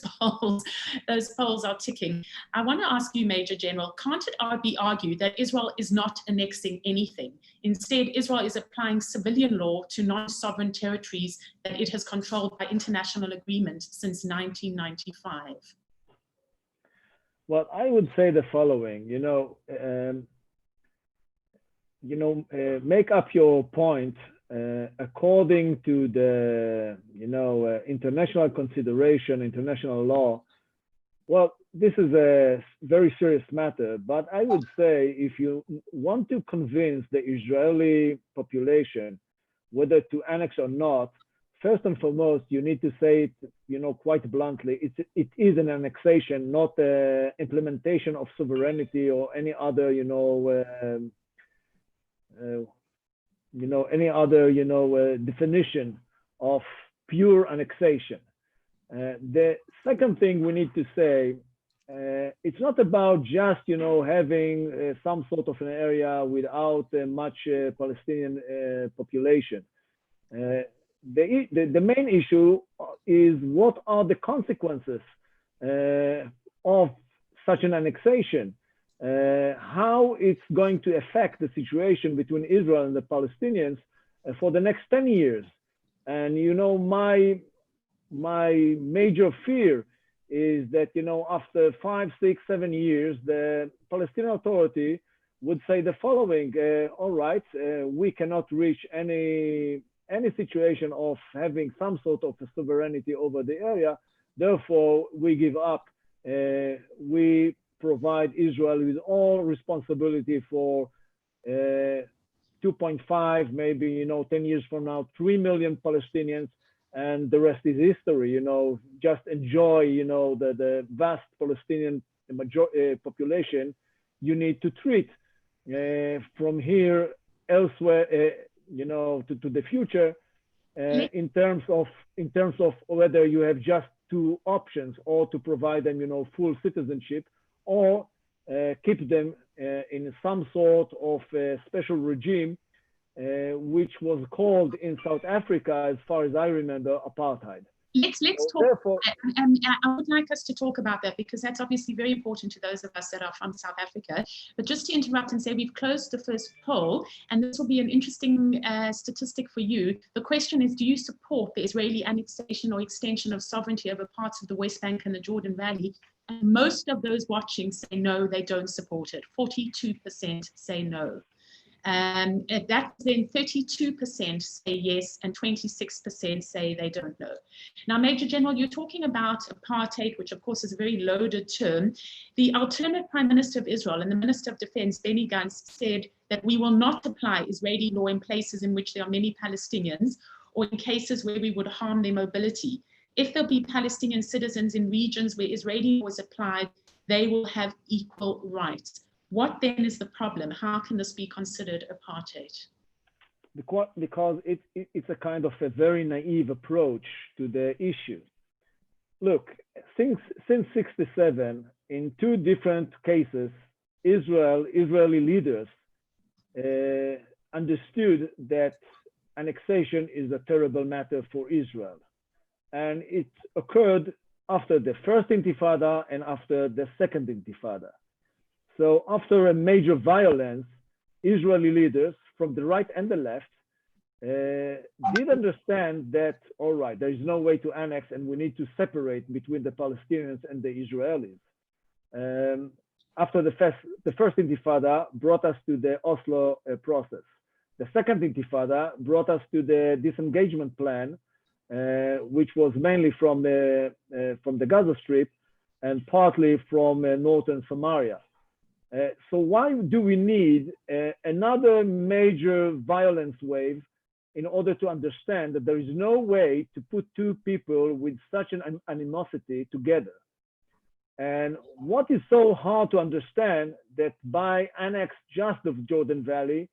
polls are ticking. I want to ask you, Major General, can't it be argued that Israel is not annexing anything? Instead, Israel is applying civilian law to non-sovereign territories that it has controlled by international agreement since 1995. Well, I would say the following, make up your point according to the, international consideration, international law. Well, this is a very serious matter, but I would say if you want to convince the Israeli population whether to annex or not, first and foremost, you need to say it, quite bluntly, it is an annexation, not an implementation of sovereignty or any other, definition of pure annexation. The second thing we need to say, it's not about just, having some sort of an area without much Palestinian population. The main issue is what are the consequences of such an annexation, how it's going to affect the situation between Israel and the Palestinians for the next 10 years. And, my major fear is that, after 5, 6, 7 years, the Palestinian Authority would say the following, all right, we cannot reach any situation of having some sort of a sovereignty over the area, therefore we give up. We provide Israel with all responsibility for 2.5, maybe, 10 years from now, 3 million Palestinians, and the rest is history, just enjoy, the vast Palestinian population you need to treat. From here elsewhere, to the future, in terms of whether you have just two options, or to provide them, full citizenship, or keep them in some sort of special regime, which was called in South Africa, as far as I remember, apartheid. Let's So talk. therefore, I would like us to talk about that, because that's obviously very important to those of us that are from South Africa. But just to interrupt and say, we've closed the first poll, and this will be an interesting statistic for you. The question is, do you support the Israeli annexation or extension of sovereignty over parts of the West Bank and the Jordan Valley? And most of those watching say no, they don't support it. 42% say no. That then 32% say yes, and 26% say they don't know. Now, Major General, you're talking about apartheid, which of course is a very loaded term. The alternate Prime Minister of Israel and the Minister of Defense, Benny Gantz, said that we will not apply Israeli law in places in which there are many Palestinians, or in cases where we would harm their mobility. If there'll be Palestinian citizens in regions where Israeli law is applied, they will have equal rights. What then is the problem? How can this be considered apartheid? Because it's a kind of a very naive approach to the issue. Look, since 1967, in two different cases, Israeli leaders understood that annexation is a terrible matter for Israel. And it occurred after the first Intifada and after the second Intifada. So after a major violence, Israeli leaders from the right and the left did understand that, all right, there is no way to annex and we need to separate between the Palestinians and the Israelis. After the first Intifada brought us to the Oslo process. The second Intifada brought us to the disengagement plan, which was mainly from the Gaza Strip and partly from northern Samaria. So why do we need another major violence wave in order to understand that there is no way to put two people with such an animosity together? And what is so hard to understand that by annex just of Jordan Valley,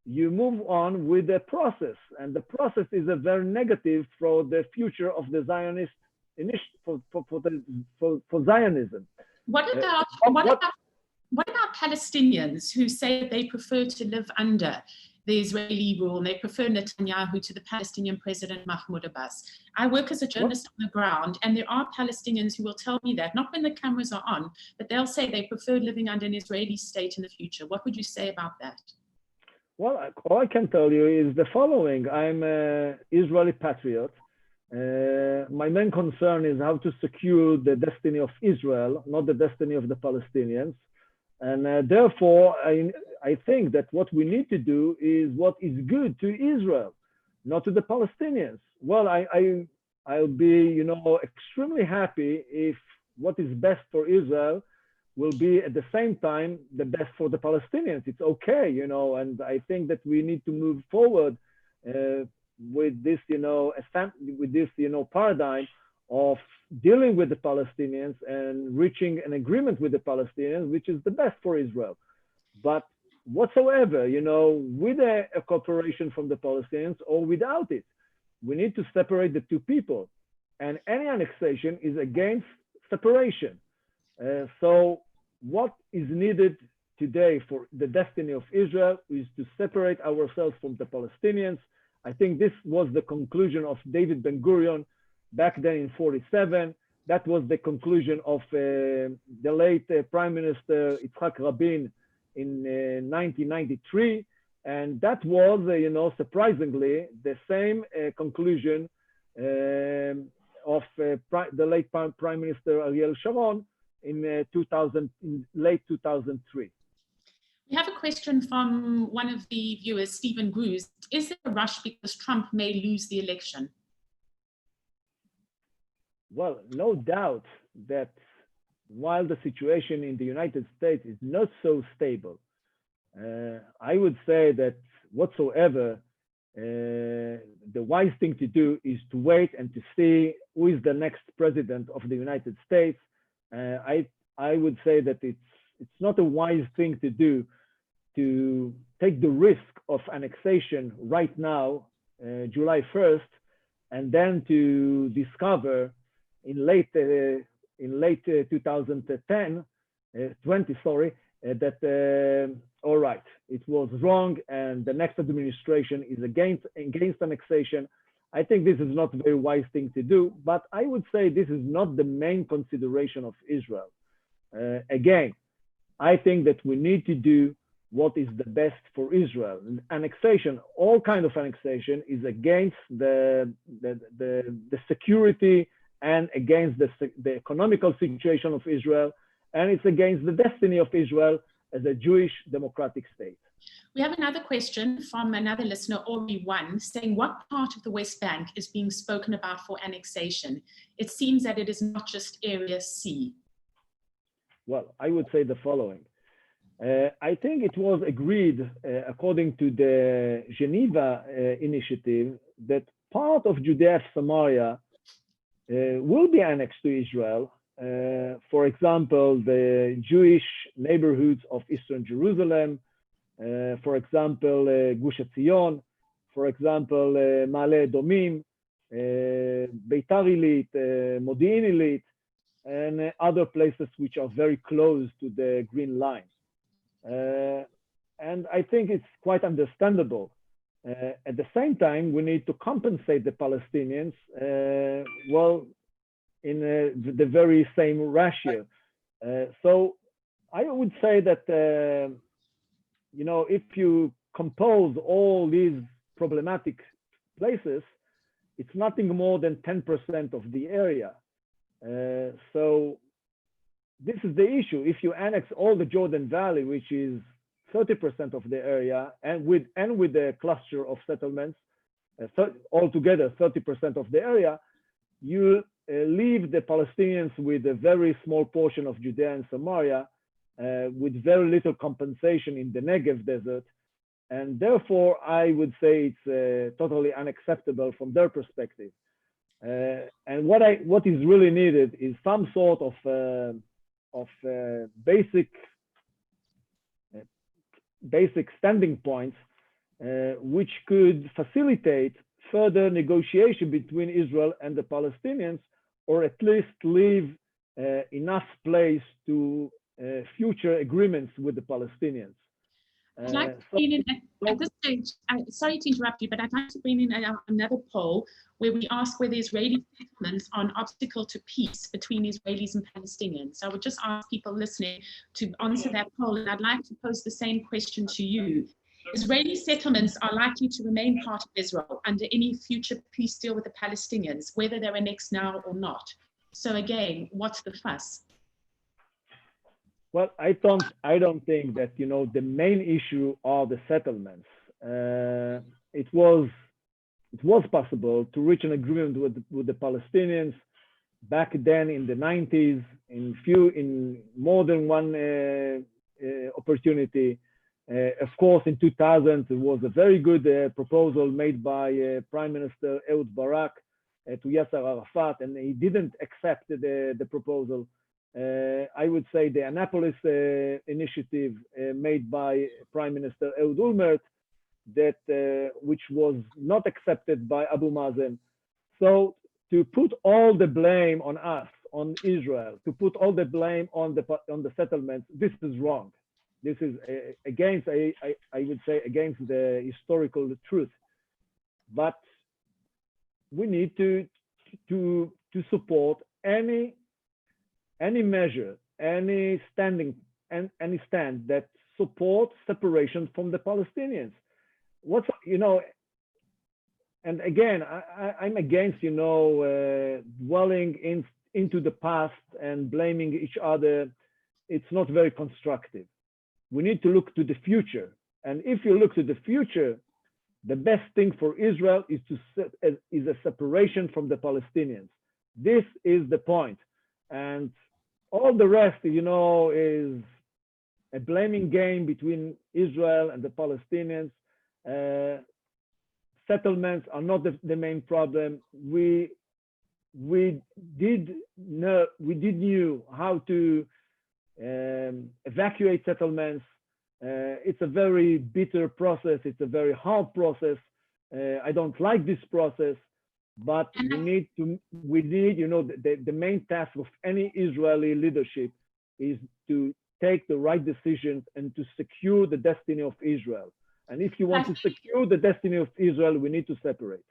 you move on with the process, and the process is a very negative for the future of the Zionist initiative, for Zionism. What about Palestinians who say they prefer to live under the Israeli rule and they prefer Netanyahu to the Palestinian president Mahmoud Abbas? I work as a journalist on the ground, and there are Palestinians who will tell me that, not when the cameras are on, but they'll say they prefer living under an Israeli state in the future. What would you say about that? Well, all I can tell you is the following. I'm an Israeli patriot. My main concern is how to secure the destiny of Israel, not the destiny of the Palestinians. And therefore, I think that what we need to do is what is good to Israel, not to the Palestinians. Well, I'll be, extremely happy if what is best for Israel will be at the same time the best for the Palestinians. It's okay, and I think that we need to move forward with this, paradigm of dealing with the Palestinians and reaching an agreement with the Palestinians, which is the best for Israel. But whatsoever, with a cooperation from the Palestinians or without it, we need to separate the two people. And any annexation is against separation. So what is needed today for the destiny of Israel is to separate ourselves from the Palestinians. I think this was the conclusion of David Ben-Gurion back then in 1947. That was the conclusion of the late Prime Minister Yitzhak Rabin in 1993. And that was, surprisingly, the same conclusion of the late Prime Minister Ariel Sharon in late 2003. We have a question from one of the viewers, Stephen Gruz. Is there a rush because Trump may lose the election? Well, no doubt that while the situation in the United States is not so stable, I would say that whatsoever the wise thing to do is to wait and to see who is the next president of the United States. I would say that it's not a wise thing to do to take the risk of annexation right now, July 1st, and then to discover in late 2010, 20, sorry, that all right, it was wrong, and the next administration is against annexation. I think this is not a very wise thing to do, but I would say this is not the main consideration of Israel. Again, I think that we need to do what is the best for Israel. And annexation, all kind of annexation, is against the security and against the economical situation of Israel, and it's against the destiny of Israel as a Jewish democratic state. We have another question from another listener, Ori1, saying, what part of the West Bank is being spoken about for annexation? It seems that it is not just Area C. Well, I would say the following. I think it was agreed, according to the Geneva initiative, that part of Judea and Samaria will be annexed to Israel. For example, the Jewish neighborhoods of Eastern Jerusalem, for example, Gush Etzion, for example, Ma'ale Edomim, Beitar Illit, Modi'in Illit, and other places which are very close to the Green Line. And I think it's quite understandable. At the same time, we need to compensate the Palestinians, well, in the very same ratio. So I would say that, you know, if you compose all these problematic places, it's nothing more than 10% of the area. So this is the issue. If you annex all the Jordan Valley, which is 30% of the area, and with the cluster of settlements, altogether 30% of the area, you leave the Palestinians with a very small portion of Judea and Samaria, with very little compensation in the Negev desert. And therefore, I would say it's totally unacceptable from their perspective. And what is really needed is some sort of basic standing points, which could facilitate further negotiation between Israel and the Palestinians, or at least leave enough place to future agreements with the Palestinians. I'd like to bring in, at this stage, sorry to interrupt you, but I'd like to bring in another poll where we ask whether Israeli settlements are an obstacle to peace between Israelis and Palestinians. So I would just ask people listening to answer that poll, and I'd like to pose the same question to you. Israeli settlements are likely to remain part of Israel under any future peace deal with the Palestinians, whether they're annexed now or not. So again, what's the fuss? Well, I don't think that, you know, the main issue are the settlements. It was possible to reach an agreement with the Palestinians back then in the 90s, in more than one opportunity. Of course, in 2000, it was a very good proposal made by Prime Minister Ehud Barak to Yasser Arafat, and he didn't accept the proposal. I would say the Annapolis initiative made by Prime Minister Ehud Olmert, which was not accepted by Abu Mazen. So to put all the blame on us, on Israel, to put all the blame on the settlements, this is wrong. This is against, I would say, against the historical truth. But we need to support any measure, any stand that supports separation from the Palestinians. And again, I'm against, dwelling into the past and blaming each other. It's not very constructive. We need to look to the future. And if you look to the future, the best thing for Israel is a separation from the Palestinians. This is the point. And All the rest, is a blaming game between Israel and the Palestinians. Settlements are not the main problem. We did knew how to evacuate settlements. It's a very bitter process. It's a very hard process. I don't like this process, but we need, the main task of any Israeli leadership is to take the right decisions and to secure the destiny of Israel. And if you want to secure the destiny of Israel, we need to separate.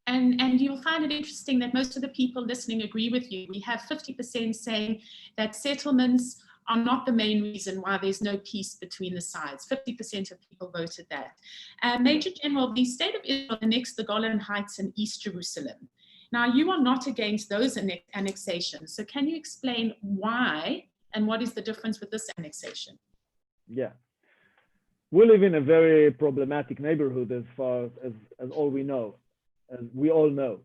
And you'll find it interesting that most of the people listening agree with you. We have 50% saying that settlements are not the main reason why there's no peace between the sides. 50% of people voted that. Major General, the state of Israel annexed the Golan Heights and East Jerusalem. Now, you are not against those annexations. So can you explain why and what is the difference with this annexation? Yeah. We live in a very problematic neighborhood as far as all we know, as we all know.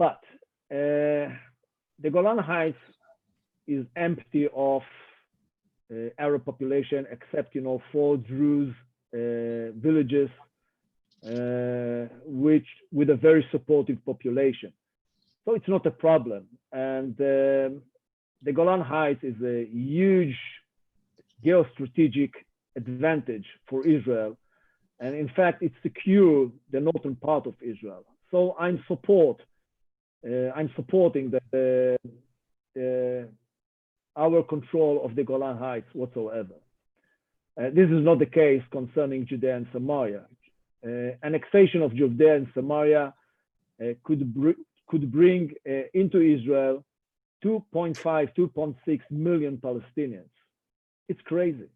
But the Golan Heights is empty of Arab population, except 4 Druze villages, which with a very supportive population. So it's not a problem. And the Golan Heights is a huge geostrategic advantage for Israel. And in fact, it secures the northern part of Israel. So I'm supporting our control of the Golan Heights whatsoever. This is not the case concerning Judea and Samaria. Annexation of Judea and Samaria could bring into Israel 2.5, 2.6 million Palestinians. It's crazy.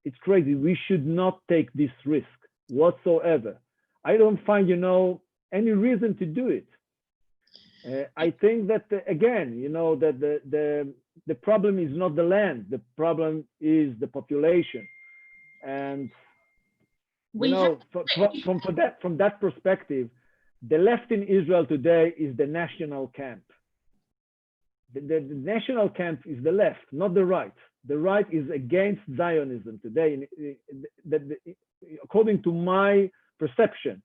It's crazy. We should not take this risk whatsoever. I don't find, any reason to do it. I think that, again, that the problem is not the land. The problem is the population. And, from that perspective, the left in Israel today is the national camp. The national camp is the left, not the right. The right is against Zionism today. According to my perception,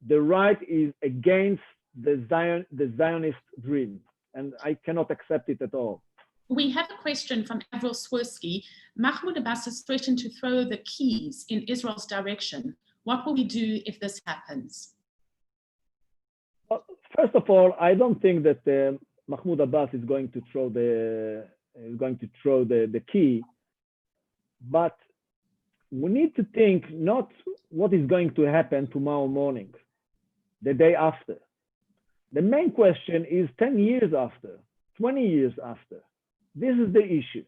the right is against the Zionist dream, and I cannot accept it at all. We have a question from Avril Swirsky. Mahmoud Abbas has threatened to throw the keys in Israel's direction. What will we do if this happens? Well, first of all, I don't think that Mahmoud Abbas is going to throw the key, but we need to think not what is going to happen tomorrow morning, the day after. The main question is 10 years after, 20 years after. This is the issue.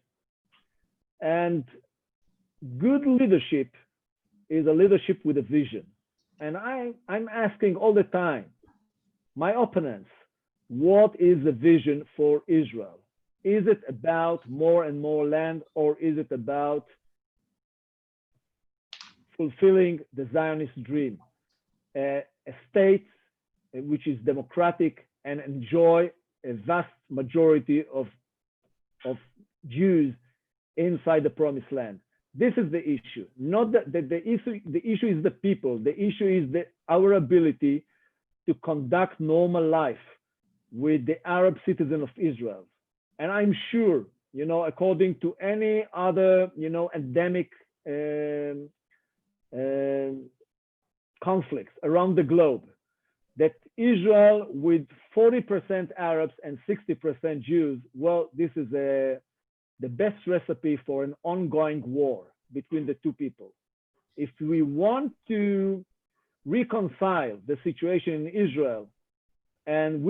And good leadership is a leadership with a vision. And I'm asking all the time, my opponents, what is the vision for Israel? Is it about more and more land, or is it about fulfilling the Zionist dream? A state which is democratic and enjoy a vast majority of Jews inside the promised land. This is the issue. Not the issue is the people. The issue is our ability to conduct normal life with the Arab citizen of Israel. And I'm sure, according to any other, endemic conflicts around the globe, that Israel with 40% Arabs and 60% Jews, well, this is the best recipe for an ongoing war between the two people. If we want to reconcile the situation in Israel and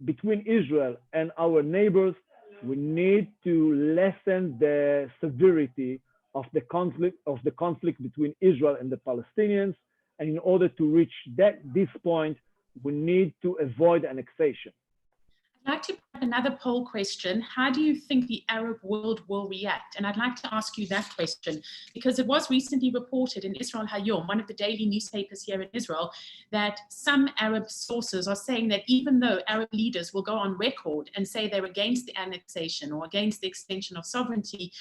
between Israel and our neighbors, we need to lessen the severity of the conflict between Israel and the Palestinians. And in order to reach this point, we need to avoid annexation. I'd like to put another poll question. How do you think the Arab world will react? And I'd like to ask you that question because it was recently reported in Israel Hayom, one of the daily newspapers here in Israel, that some Arab sources are saying that even though Arab leaders will go on record and say they're against the annexation or against the extension of sovereignty,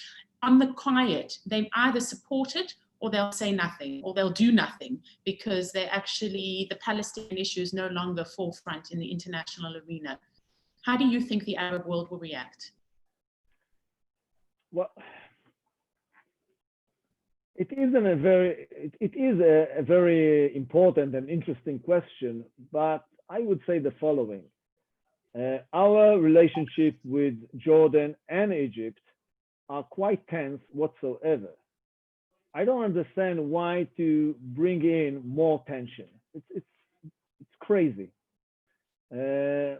on the quiet, they either support it or they'll say nothing, or they'll do nothing because they're actually, the Palestinian issue is no longer forefront in the international arena. How do you think the Arab world will react? Well, it is a very important and interesting question, but I would say the following. Our relationship with Jordan and Egypt are quite tense whatsoever. I don't understand why to bring in more tension. It's crazy. The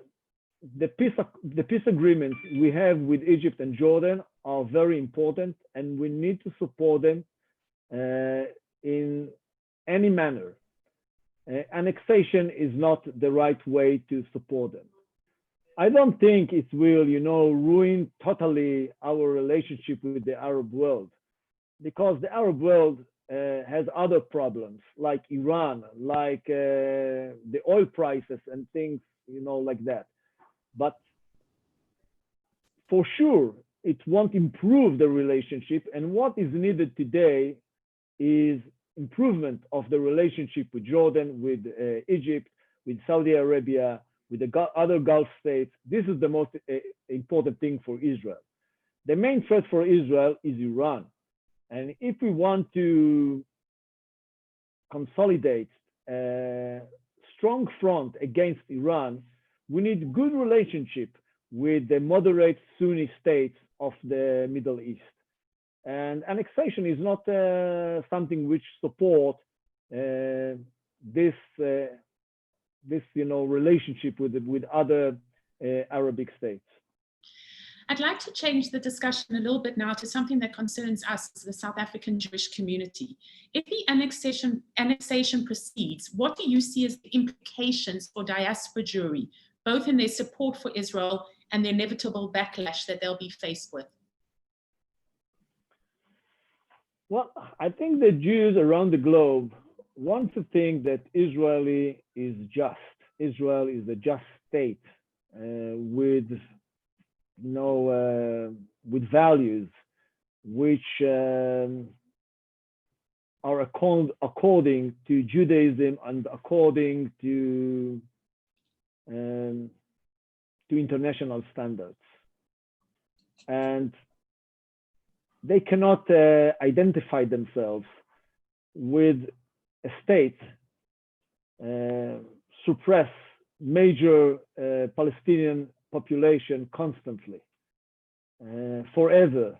peace agreements we have with Egypt and Jordan are very important, and we need to support them in any manner. Annexation is not the right way to support them. I don't think it will, ruin totally our relationship with the Arab world, because the Arab world has other problems like Iran, like the oil prices and things, like that. But for sure, it won't improve the relationship. And what is needed today is improvement of the relationship with Jordan, with Egypt, with Saudi Arabia, with the other Gulf states. This is the most important thing for Israel. The main threat for Israel is Iran. And if we want to consolidate a strong front against Iran, we need good relationship with the moderate Sunni states of the Middle East. And annexation is not something which support this relationship with other Arabic states. I'd like to change the discussion a little bit now to something that concerns us, the South African Jewish community. If the annexation proceeds, what do you see as the implications for diaspora Jewry, both in their support for Israel and the inevitable backlash that they'll be faced with? Well, I think the Jews around the globe want to think that Israel is just. Israel is a just state with values which are according to Judaism and according to international standards. And they cannot identify themselves with a state suppress major Palestinian population constantly, forever,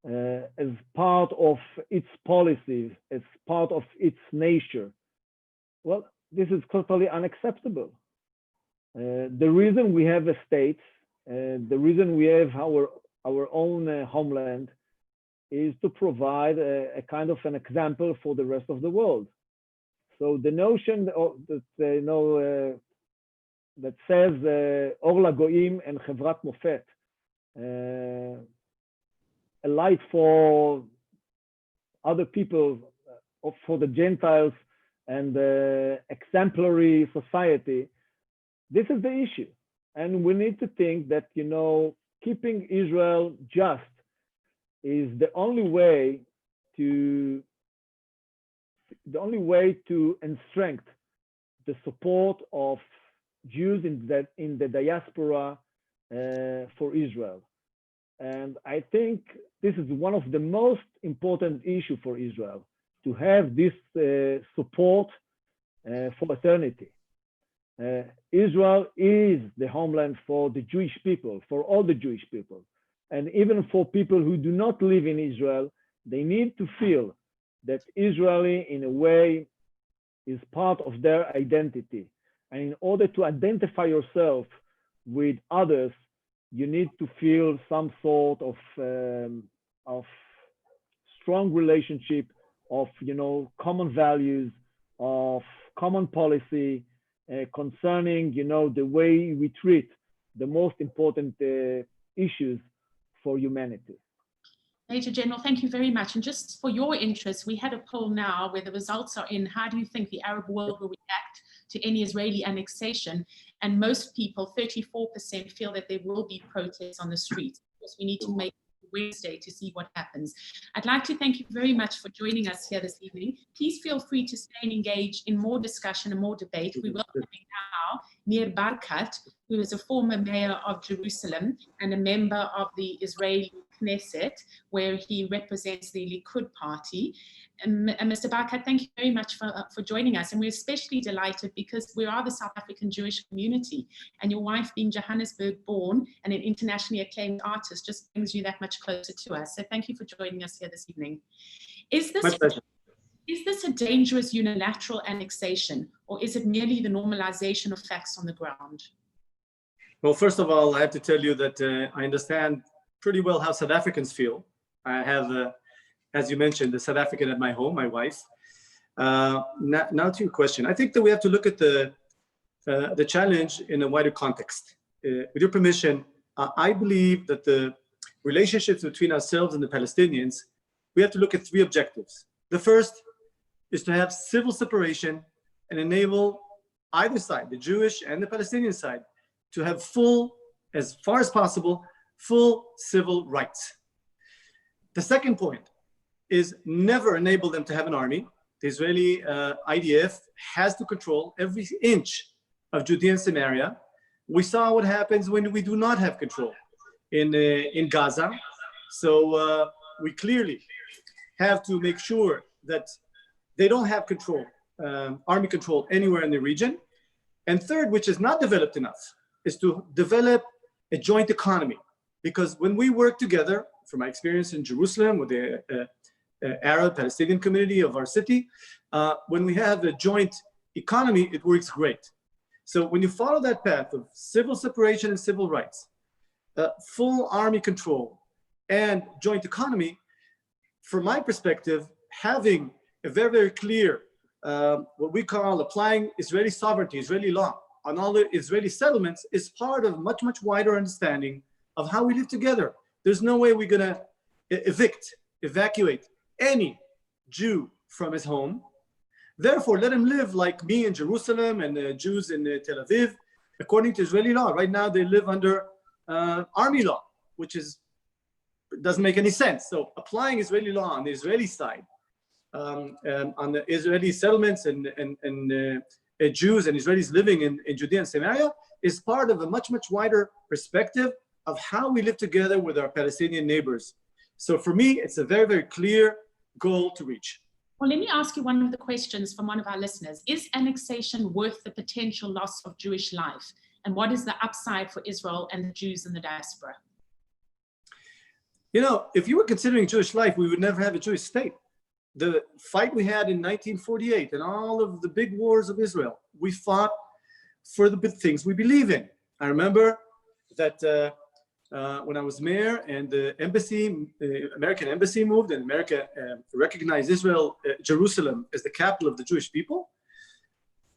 as part of its policies, as part of its nature. Well, this is totally unacceptable. The reason we have a state, the reason we have our own homeland, is to provide a kind of an example for the rest of the world. So the notion that says Or LaGoyim and Chevrat Mofet, a light for other people, for the Gentiles, and exemplary society, this is the issue. And we need to think that, keeping Israel just is the only way to strengthen the support of Jews in the diaspora for Israel. And I think this is one of the most important issues for Israel, to have this support for eternity. Israel is the homeland for the Jewish people, for all the Jewish people. And even for people who do not live in Israel, they need to feel that Israeli, in a way, is part of their identity. And in order to identify yourself with others, you need to feel some sort of strong relationship, of common values, of common policy concerning the way we treat the most important issues for humanity. Major General, thank you very much. And just for your interest, we had a poll now where the results are in. How do you think the Arab world will react to any Israeli annexation? And most people, 34%, feel that there will be protests on the streets. Of course, we need to make Wednesday to see what happens. I'd like to thank you very much for joining us here this evening. Please feel free to stay and engage in more discussion and more debate. We will have now Nir Barkat, who is a former mayor of Jerusalem and a member of the Israeli Knesset, where he represents the Likud party. And Mr. Barkat, thank you very much for joining us. And we're especially delighted because we are the South African Jewish community, and your wife being Johannesburg born and an internationally acclaimed artist just brings you that much closer to us. So thank you for joining us here this evening. Is this a dangerous unilateral annexation, or is it merely the normalization of facts on the ground? Well, first of all, I have to tell you that I understand pretty well how South Africans feel. I have, as you mentioned, a South African at my home, my wife. Now to your question, I think that we have to look at the challenge in a wider context. With your permission, I believe that the relationships between ourselves and the Palestinians, we have to look at three objectives. The first is to have civil separation and enable either side, the Jewish and the Palestinian side, to have full, as far as possible, full civil rights. The second point is never enable them to have an army. The Israeli IDF has to control every inch of Judea and Samaria. We saw what happens when we do not have control in Gaza. So we clearly have to make sure that they don't have control, army control anywhere in the region. And third, which is not developed enough, is to develop a joint economy. Because when we work together, from my experience in Jerusalem with the Arab Palestinian community of our city, when we have a joint economy, it works great. So when you follow that path of civil separation and civil rights, full army control and joint economy, from my perspective, having a very, very clear, what we call applying Israeli sovereignty, Israeli law on all the Israeli settlements is part of much, much wider understanding of how we live together. There's no way we're gonna evacuate any Jew from his home. Therefore, let him live like me in Jerusalem and Jews in Tel Aviv, according to Israeli law. Right now, they live under army law, which doesn't make any sense. So applying Israeli law on the Israeli side, on the Israeli settlements and Jews and Israelis living in Judea and Samaria is part of a much, much wider perspective of how we live together with our Palestinian neighbors. So for me, it's a very, very clear goal to reach. Well, let me ask you one of the questions from one of our listeners. Is annexation worth the potential loss of Jewish life? And what is the upside for Israel and the Jews in the diaspora? You know, if you were considering Jewish life, we would never have a Jewish state. The fight we had in 1948 and all of the big wars of Israel, we fought for the big things we believe in. I remember that when I was mayor and the embassy, American embassy moved and America recognized Israel, Jerusalem as the capital of the Jewish people.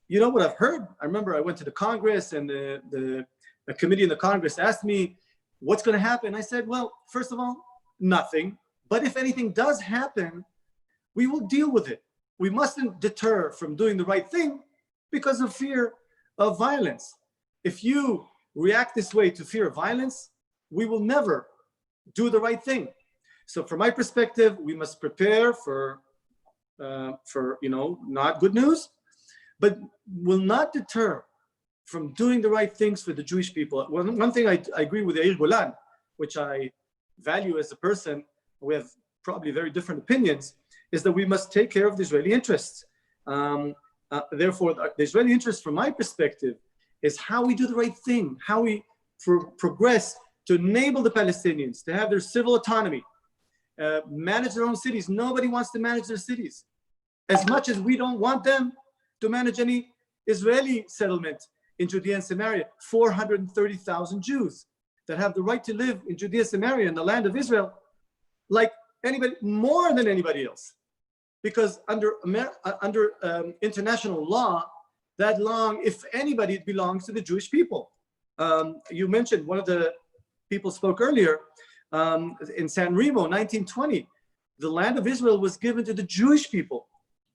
You know what I've heard? I remember I went to the Congress and the committee in the Congress asked me, what's going to happen? I said, well, first of all, nothing. But if anything does happen, we will deal with it. We mustn't deter from doing the right thing because of fear of violence. If you react this way to fear of violence, we will never do the right thing. So from my perspective, we must prepare for not good news, but will not deter from doing the right things for the Jewish people. One thing I agree with Yair Golan, which I value as a person, we have probably very different opinions, is that we must take care of the Israeli interests. Therefore, the Israeli interest from my perspective is how we do the right thing, how we progress to enable the Palestinians to have their civil autonomy, manage their own cities. Nobody wants to manage their cities. As much as we don't want them to manage any Israeli settlement in Judea and Samaria, 430,000 Jews that have the right to live in Judea and Samaria in the land of Israel, like anybody, more than anybody else. Because under international law, that land, if anybody, it belongs to the Jewish people. You mentioned one of the people spoke earlier, in San Remo, 1920, the land of Israel was given to the Jewish people.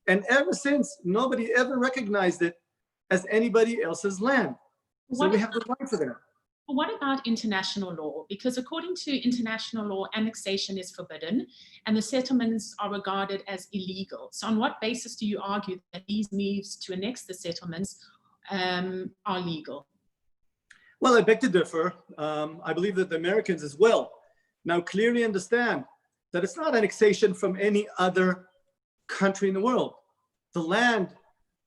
And ever since, nobody ever recognized it as anybody else's land. So we have the right for that. What about international law? Because according to international law, annexation is forbidden and the settlements are regarded as illegal. So on what basis do you argue that these moves to annex the settlements are legal? Well, I beg to differ. I believe that the Americans as well now clearly understand that it's not annexation from any other country in the world. The land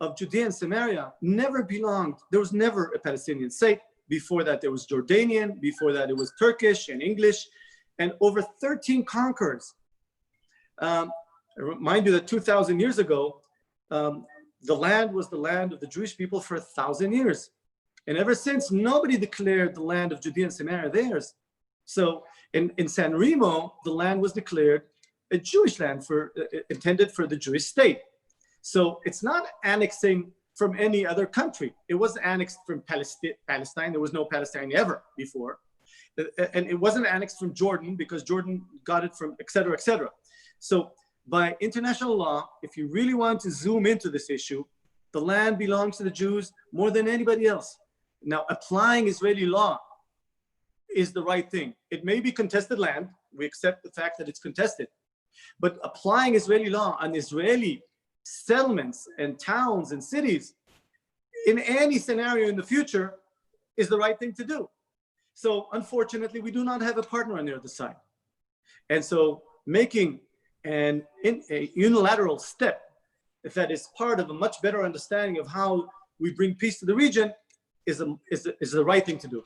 of Judea and Samaria never belonged. There was never a Palestinian state. Before that, there was Jordanian. Before that, it was Turkish and English, and over 13 conquerors. I remind you that 2,000 years ago, the land was the land of the Jewish people for 1,000 years. And ever since, nobody declared the land of Judea and Samaria theirs. So in San Remo, the land was declared a Jewish land intended for the Jewish state. So it's not annexing from any other country. It wasn't annexed from Palestine. There was no Palestine ever before. And it wasn't annexed from Jordan because Jordan got it from, et cetera, et cetera. So by international law, if you really want to zoom into this issue, the land belongs to the Jews more than anybody else. Now, applying Israeli law is the right thing. It may be contested land. We accept the fact that it's contested. But applying Israeli law on Israeli settlements and towns and cities in any scenario in the future is the right thing to do. So unfortunately, we do not have a partner on the other side. And so making a unilateral step, if that is part of a much better understanding of how we bring peace to the region, is the right thing to do.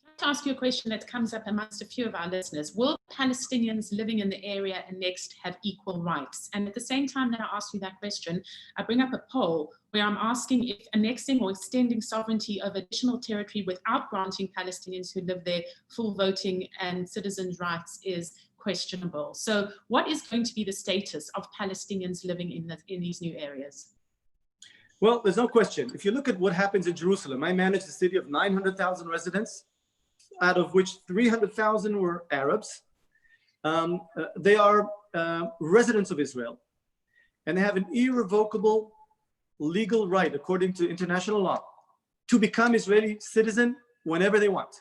I'd like to ask you a question that comes up amongst a few of our listeners. Will Palestinians living in the area annexed have equal rights? And at the same time that I ask you that question, I bring up a poll where I'm asking if annexing or extending sovereignty of additional territory without granting Palestinians who live there full voting and citizens' rights is questionable. So what is going to be the status of Palestinians living in these new areas? Well, there's no question. If you look at what happens in Jerusalem, I manage a city of 900,000 residents, out of which 300,000 were Arabs. They are residents of Israel, and they have an irrevocable legal right, according to international law, to become Israeli citizen whenever they want.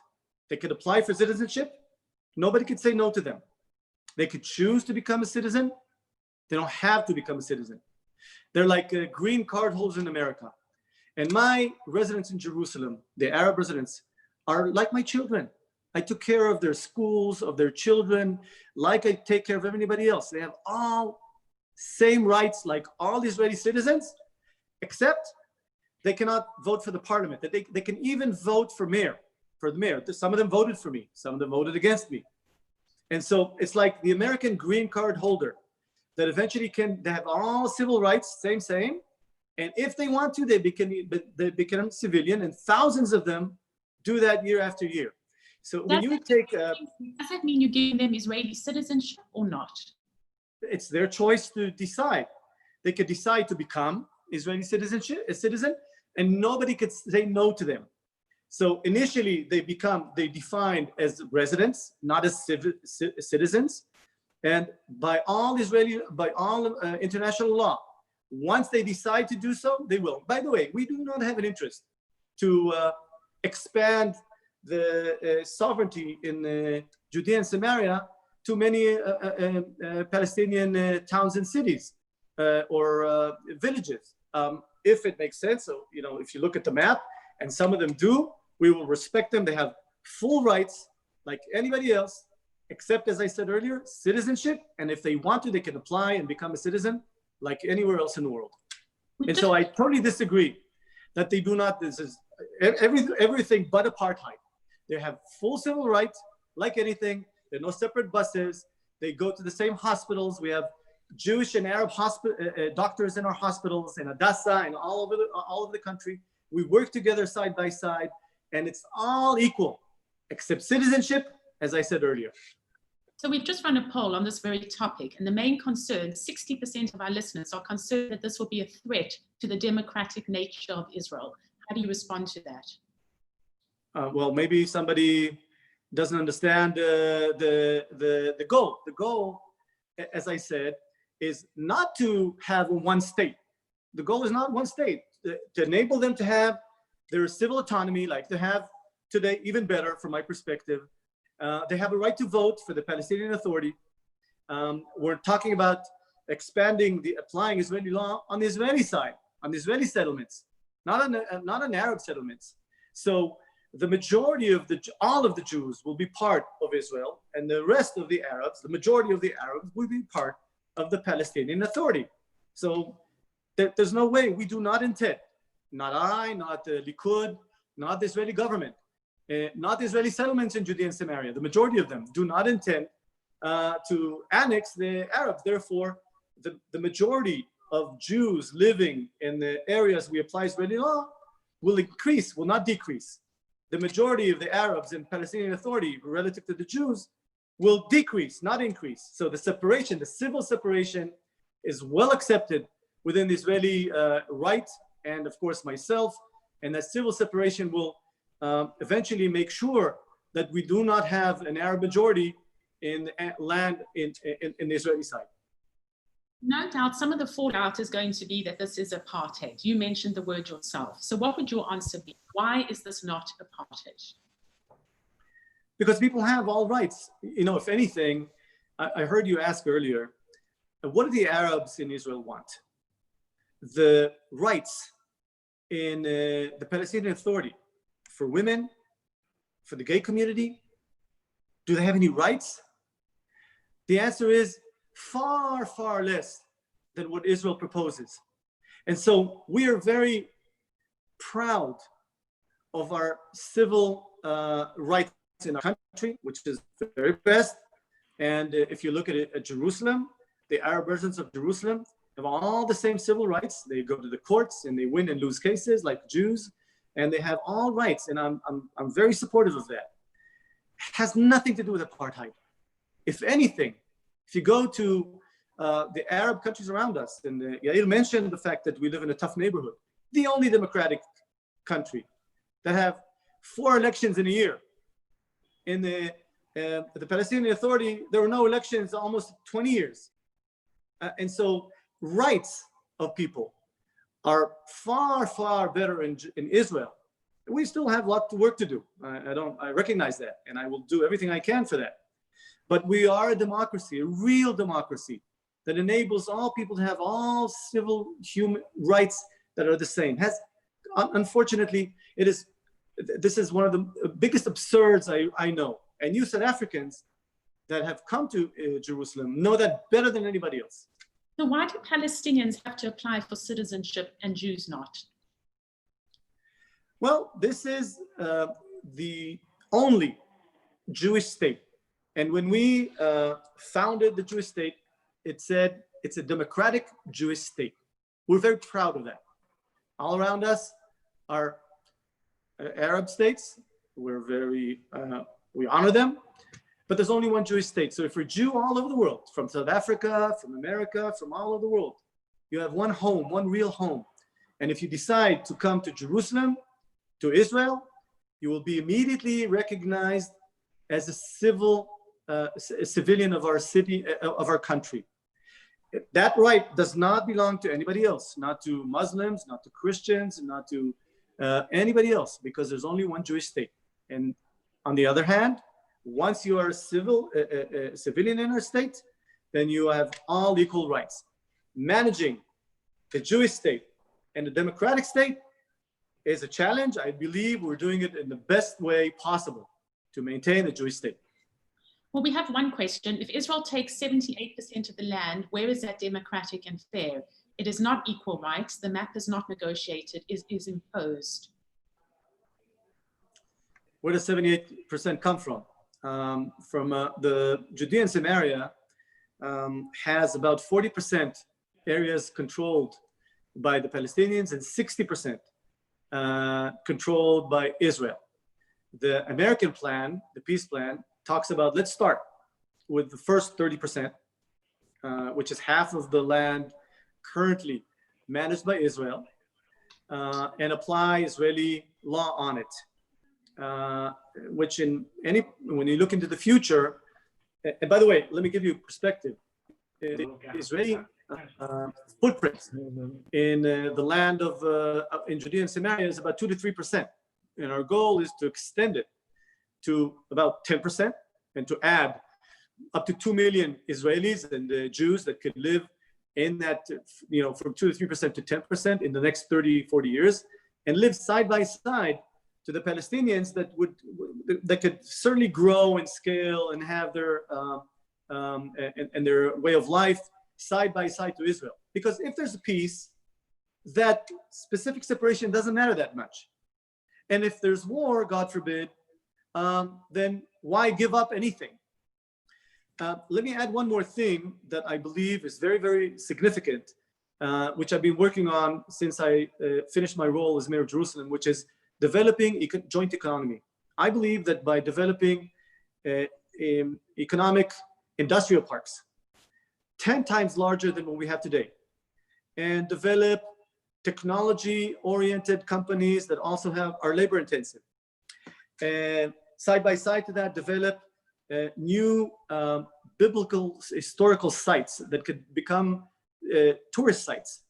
They could apply for citizenship. Nobody could say no to them. They could choose to become a citizen. They don't have to become a citizen. They're like green card holders in America. And my residents in Jerusalem, the Arab residents, are like my children. I took care of their schools, of their children, like I take care of everybody else. They have all same rights like all Israeli citizens, except they cannot vote for the parliament. They can even vote for the mayor. Some of them voted for me. Some of them voted against me. And so it's like the American green card holder that eventually they have all civil rights, same. And if they want to, they become civilian, and thousands of them do that year after year. So when you take... does that mean you're giving them Israeli citizenship or not? It's their choice to decide. They could decide to become Israeli citizen, and nobody could say no to them. So initially they defined as residents, not as citizens. And by all international law, once they decide to do so, they will. By the way, we do not have an interest to expand the sovereignty in Judea and Samaria to many Palestinian towns and cities or villages. If it makes sense, so if you look at the map, and some of them do, we will respect them. They have full rights like anybody else, except, as I said earlier, citizenship. And if they want to, they can apply and become a citizen like anywhere else in the world. And so I totally disagree that they do not. This is everything but apartheid. They have full civil rights like anything. There are no separate buses. They go to the same hospitals. We have Jewish and Arab doctors in our hospitals, in Hadassah, and all over the country. We work together side by side, and it's all equal, except citizenship, as I said earlier. So we've just run a poll on this very topic, and the main concern, 60% of our listeners are concerned that this will be a threat to the democratic nature of Israel. How do you respond to that? well, maybe somebody doesn't understand the goal. The goal, as I said, is not to have one state. The goal is not one state. To enable them to have their civil autonomy, like they have today, even better from my perspective. They have a right to vote for the Palestinian Authority. We're talking about applying Israeli law on the Israeli side, on the Israeli settlements, not on Arab settlements. So the majority of all of the Jews will be part of Israel, and the rest of the Arabs, the majority of the Arabs, will be part of the Palestinian Authority. So there's no way. We do not intend, not I, not the Likud, not the Israeli government, not the Israeli settlements in Judea and Samaria. The majority of them do not intend to annex the Arabs. Therefore, the majority of Jews living in the areas we apply Israeli law will increase, will not decrease. The majority of the Arabs in Palestinian Authority relative to the Jews will decrease, not increase. So the separation, the civil separation, is well accepted within the Israeli right, and of course myself, and that civil separation will eventually make sure that we do not have an Arab majority in land in the Israeli side. No doubt some of the fallout is going to be that this is apartheid. You mentioned the word yourself. So what would your answer be? Why is this not apartheid? Because people have all rights. You know, if anything, I heard you ask earlier, what do the Arabs in Israel want? The rights in the Palestinian Authority for women, for the gay community, do they have any rights? The answer is far, far less than what Israel proposes. And so we are very proud of our civil rights in our country, which is the very best. And if you look at it at Jerusalem, the Arab residents of Jerusalem have all the same civil rights. They go to the courts and they win and lose cases like Jews, and they have all rights. And I'm very supportive of that. It has nothing to do with apartheid. If anything, if you go to the Arab countries around us, and Yair mentioned the fact that we live in a tough neighborhood, the only democratic country that have 4 elections in a year. In the Palestinian Authority, there were no elections almost 20 years. And so rights of people are far, far better in Israel. We still have a lot of work to do. I recognize that, and I will do everything I can for that. But we are a democracy, a real democracy that enables all people to have all civil human rights that are the same. Unfortunately, this is one of the biggest absurds I know. And you South Africans that have come to Jerusalem know that better than anybody else. So why do Palestinians have to apply for citizenship and Jews not? Well, this is the only Jewish state. And when we founded the Jewish state, it said it's a democratic Jewish state. We're very proud of that. All around us are Arab states. We honor them, but there's only one Jewish state. So if you're Jew all over the world, from South Africa, from America, from all over the world, you have one home, one real home. And if you decide to come to Jerusalem, to Israel, you will be immediately recognized as a civilian of our city, of our country. That right does not belong to anybody else, not to Muslims, not to Christians, not to anybody else, because there's only one Jewish state. And on the other hand, once you are a civilian in our state, then you have all equal rights. Managing the Jewish state and the democratic state is a challenge. I believe we're doing it in the best way possible to maintain the Jewish state. Well, we have one question. If Israel takes 78% of the land, where is that democratic and fair? It is not equal rights. The map is not negotiated, is imposed. Where does 78% come from? The Judea and Samaria has about 40% areas controlled by the Palestinians and 60% controlled by Israel. The American plan, the peace plan, talks about, let's start with the first 30%, which is half of the land currently managed by Israel, and apply Israeli law on it. which when you look into the future, and by the way, let me give you perspective. The Israeli footprint in the land in Judea and Samaria is about 2 to 3%. And our goal is to extend it to about 10% and to add up to 2 million Israelis and Jews that could live in that, from 2 to 3% to 10% in the next 30, 40 years, and live side by side to the Palestinians that could certainly grow and scale and have their and their way of life side by side to Israel. Because if there's a peace, that specific separation doesn't matter that much. And if there's war, God forbid, then why give up anything? Let me add one more thing that I believe is very, very significant, which I've been working on since I finished my role as mayor of Jerusalem, which is developing joint economy. I believe that by developing economic industrial parks 10 times larger than what we have today, and develop technology-oriented companies that also are labor-intensive, and side by side to that, develop new biblical historical sites that could become tourist sites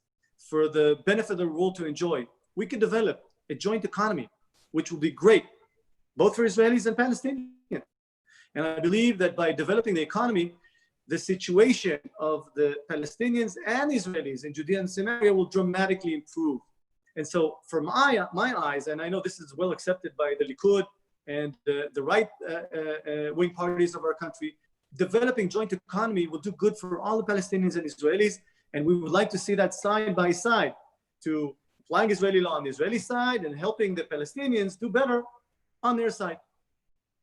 for the benefit of the world to enjoy. We could develop a joint economy, which will be great, both for Israelis and Palestinians. And I believe that by developing the economy, the situation of the Palestinians and Israelis in Judea and Samaria will dramatically improve. And so from my eyes, and I know this is well accepted by the Likud and the right wing parties of our country, developing joint economy will do good for all the Palestinians and Israelis. And we would like to see that side by side, to applying Israeli law on the Israeli side and helping the Palestinians do better on their side.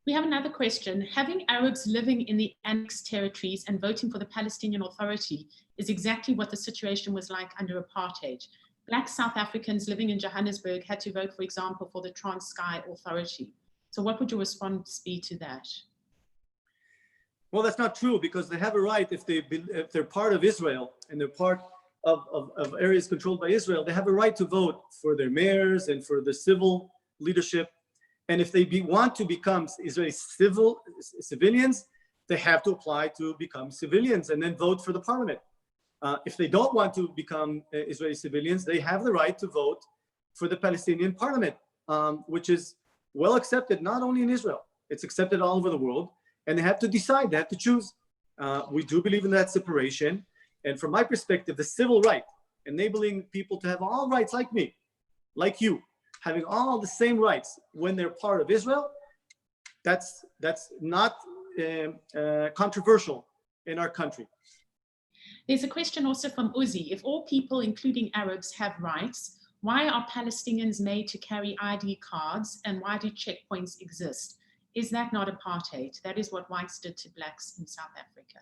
We have another question. Having Arabs living in the annexed territories and voting for the Palestinian Authority is exactly what the situation was like under apartheid. Black South Africans living in Johannesburg had to vote, for example, for the Transkei Authority. So what would your response be to that? Well, that's not true, because they have a right, if they're part of Israel and they're part of areas controlled by Israel, they have a right to vote for their mayors and for the civil leadership. And if they want to become Israeli civilians, they have to apply to become civilians and then vote for the parliament. If they don't want to become Israeli civilians, they have the right to vote for the Palestinian parliament, which is well accepted, not only in Israel, it's accepted all over the world. And they have to decide, they have to choose. We do believe in that separation. And from my perspective, the civil right, enabling people to have all rights like me, like you, having all the same rights when they're part of Israel, that's not controversial in our country. There's a question also from Uzi. If all people, including Arabs, have rights, why are Palestinians made to carry ID cards, and why do checkpoints exist? Is that not apartheid? That is what whites did to blacks in South Africa.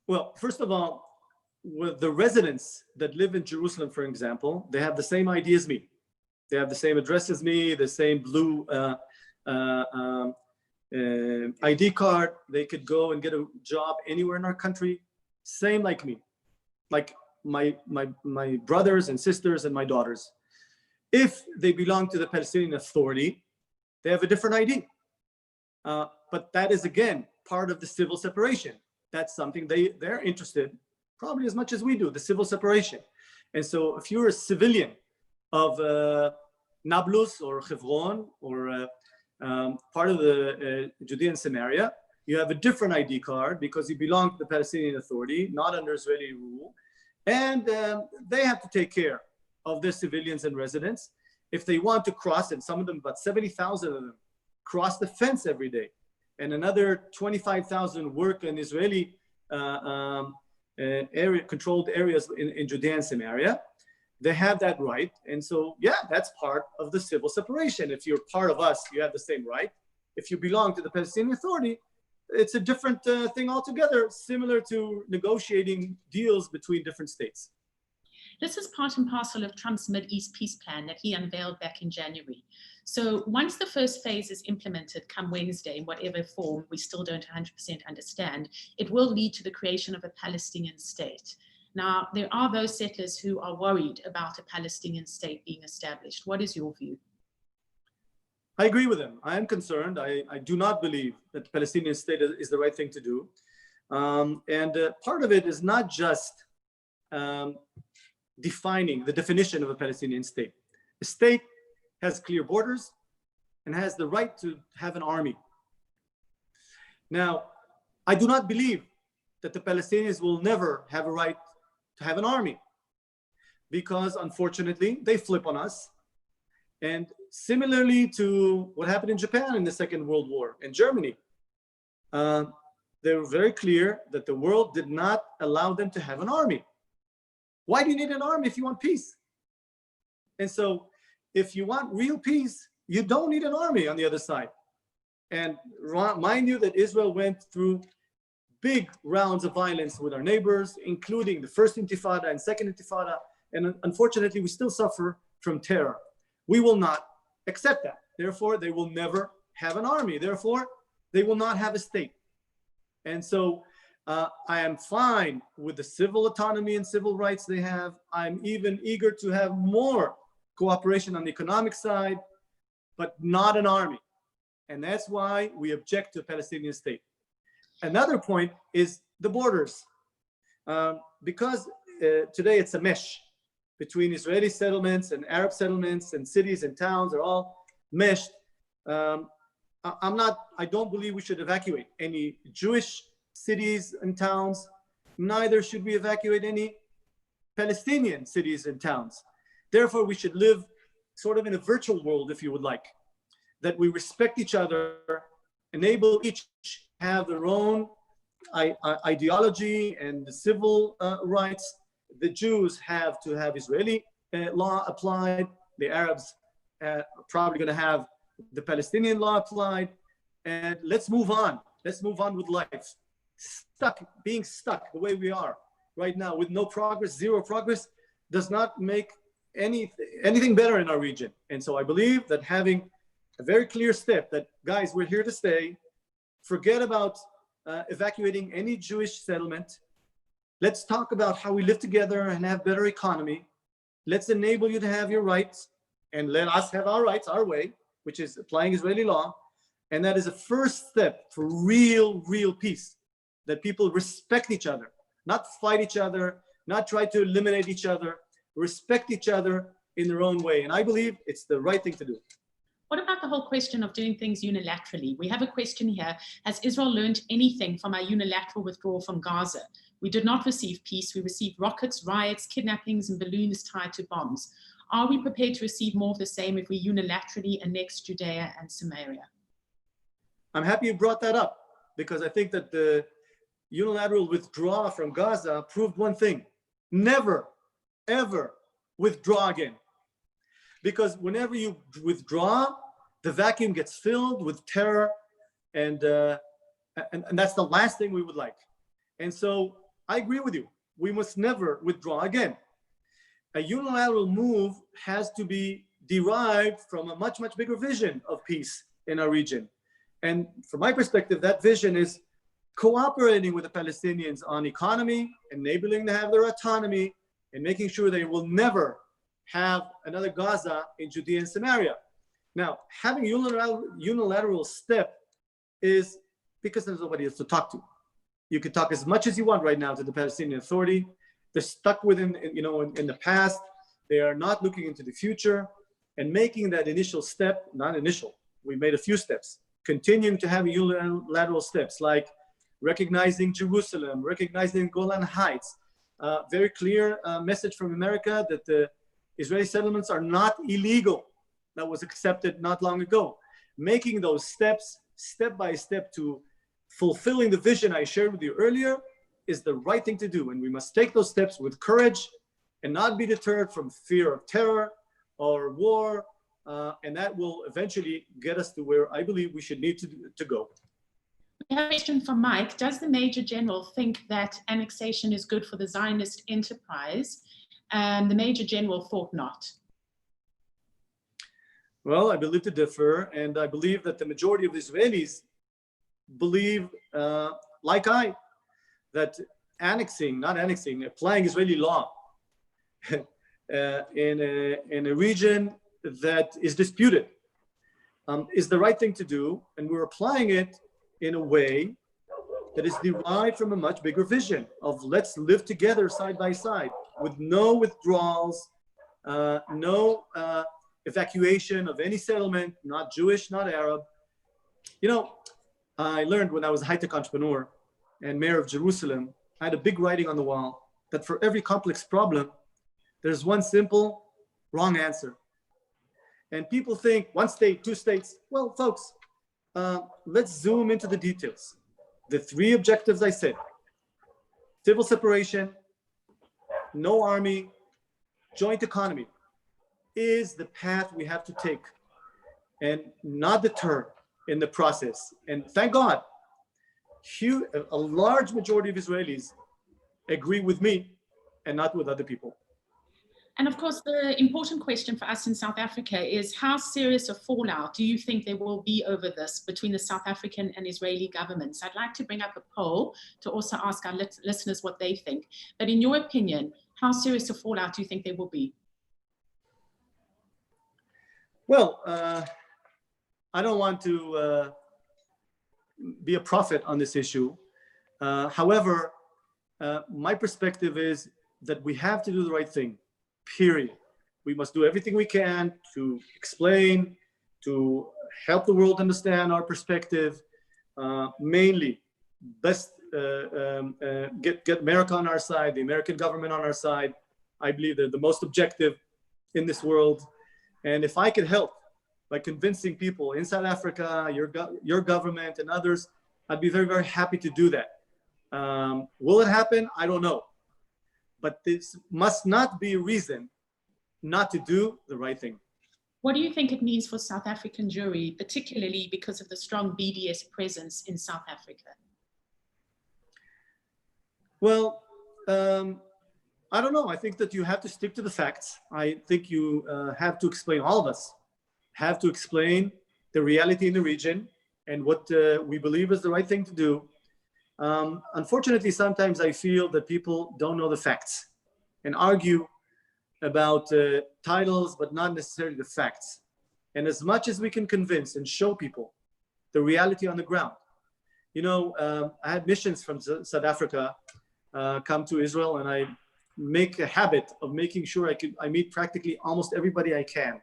Well, first of all, with the residents that live in Jerusalem, for example, they have the same ID as me. They have the same address as me, the same blue ID card. They could go and get a job anywhere in our country, same like me, like my brothers and sisters and my daughters. If they belong to the Palestinian Authority, they have a different ID. But that is, again, part of the civil separation. That's something they're interested, probably as much as we do, the civil separation. And so if you're a civilian of Nablus or Hebron or part of the Judea and Samaria, you have a different ID card because you belong to the Palestinian Authority, not under Israeli rule. And they have to take care of their civilians and residents. If they want to cross, and some of them, about 70,000 of them, cross the fence every day, and another 25,000 work in Israeli controlled areas in Judea and Samaria, they have that right. And so, yeah, that's part of the civil separation. If you're part of us, you have the same right. If you belong to the Palestinian Authority, it's a different thing altogether, similar to negotiating deals between different states. This is part and parcel of Trump's Mideast peace plan that he unveiled back in January. So once the first phase is implemented come Wednesday, in whatever form we still don't 100% understand, it will lead to the creation of a Palestinian state. Now, there are those settlers who are worried about a Palestinian state being established. What is your view? I agree with him. I am concerned. I do not believe that the Palestinian state is the right thing to do. Part of it is not just defining the definition of a Palestinian state. A state has clear borders and has the right to have an army. Now, I do not believe that the Palestinians will never have a right to have an army, because unfortunately they flip on us. And similarly to what happened in Japan in the Second World War and Germany, they were very clear that the world did not allow them to have an army. Why do you need an army if you want peace? And so if you want real peace, you don't need an army on the other side. And mind you that Israel went through big rounds of violence with our neighbors, including the first intifada and second intifada. And unfortunately, we still suffer from terror. We will not accept that. Therefore, they will never have an army. Therefore, they will not have a state. And so I am fine with the civil autonomy and civil rights they have. I'm even eager to have more cooperation on the economic side, but not an army. And that's why we object to a Palestinian state. Another point is the borders. Because today it's a mesh between Israeli settlements and Arab settlements, and cities and towns are all meshed. I don't believe we should evacuate any Jewish cities and towns. Neither should we evacuate any Palestinian cities and towns. Therefore, we should live sort of in a virtual world, if you would like, that we respect each other, enable each have their own ideology and the civil rights. The Jews have to have Israeli law applied. The Arabs are probably going to have the Palestinian law applied. And let's move on. Let's move on with life. Being stuck the way we are right now with no progress, zero progress, does not make anything better in our region. And so I believe that having a very clear step that, guys, we're here to stay. Forget about evacuating any Jewish settlement. Let's talk about how we live together and have better economy. Let's enable you to have your rights and let us have our rights our way, which is applying Israeli law. And that is a first step for real peace, that people respect each other, not fight each other, not try to eliminate each other, respect each other in their own way. And I believe it's the right thing to do. What about the whole question of doing things unilaterally? We have a question here. Has Israel learned anything from our unilateral withdrawal from Gaza? We did not receive peace. We received rockets, riots, kidnappings, and balloons tied to bombs. Are we prepared to receive more of the same if we unilaterally annex Judea and Samaria? I'm happy you brought that up, because I think that the unilateral withdrawal from Gaza proved one thing: never, ever withdraw again. Because whenever you withdraw, the vacuum gets filled with terror, and that's the last thing we would like. And so I agree with you. We must never withdraw again. A unilateral move has to be derived from a much bigger vision of peace in our region. And from my perspective, that vision is cooperating with the Palestinians on economy, enabling them to have their autonomy, and making sure they will never have another Gaza in Judea and Samaria. Now, having unilateral step is because there's nobody else to talk to. You can talk as much as you want right now to the Palestinian Authority. They're stuck within, in the past. They are not looking into the future, and making that initial step, not initial, we made a few steps, continuing to have unilateral steps like recognizing Jerusalem, recognizing Golan Heights, very clear message from America that the Israeli settlements are not illegal. That was accepted not long ago. Making those steps, step by step, to fulfilling the vision I shared with you earlier is the right thing to do. And we must take those steps with courage and not be deterred from fear of terror or war. And that will eventually get us to where I believe we should need to go. We have a question from Mike. Does the Major General think that annexation is good for the Zionist enterprise? The Major General thought not. Well, I believe to differ, and I believe that the majority of Israelis believe, like I, that applying Israeli law in a region that is disputed, is the right thing to do, and we're applying it in a way that is derived from a much bigger vision of let's live together side by side with no withdrawals, no evacuation of any settlement, not Jewish, not Arab. You know, I learned when I was a high-tech entrepreneur and mayor of Jerusalem, I had a big writing on the wall that for every complex problem, there's one simple wrong answer. And people think one state, two states. Well, folks, let's zoom into the details. The three objectives I said: civil separation, no army, joint economy, is the path we have to take and not deter in the process. And thank God, a large majority of Israelis agree with me and not with other people. And of course, the important question for us in South Africa is how serious a fallout do you think there will be over this between the South African and Israeli governments? I'd like to bring up a poll to also ask our listeners what they think. But in your opinion, how serious a fallout do you think there will be? Well, I don't want to be a prophet on this issue. However, my perspective is that we have to do the right thing. Period. We must do everything we can to explain, to help the world understand our perspective. Mainly, best get America on our side, the American government on our side. I believe they're the most objective in this world. And if I could help by convincing people in South Africa, your government and others, I'd be very, very happy to do that. Will it happen? I don't know. But this must not be a reason not to do the right thing. What do you think it means for South African Jewry, particularly because of the strong BDS presence in South Africa? Well, I don't know. I think that you have to stick to the facts. I think you have to explain, all of us have to explain the reality in the region and what we believe is the right thing to do. Unfortunately, sometimes I feel that people don't know the facts and argue about titles, but not necessarily the facts. And as much as we can convince and show people the reality on the ground. You know, I had missions from South Africa come to Israel, and I make a habit of making sure I meet practically almost everybody I can.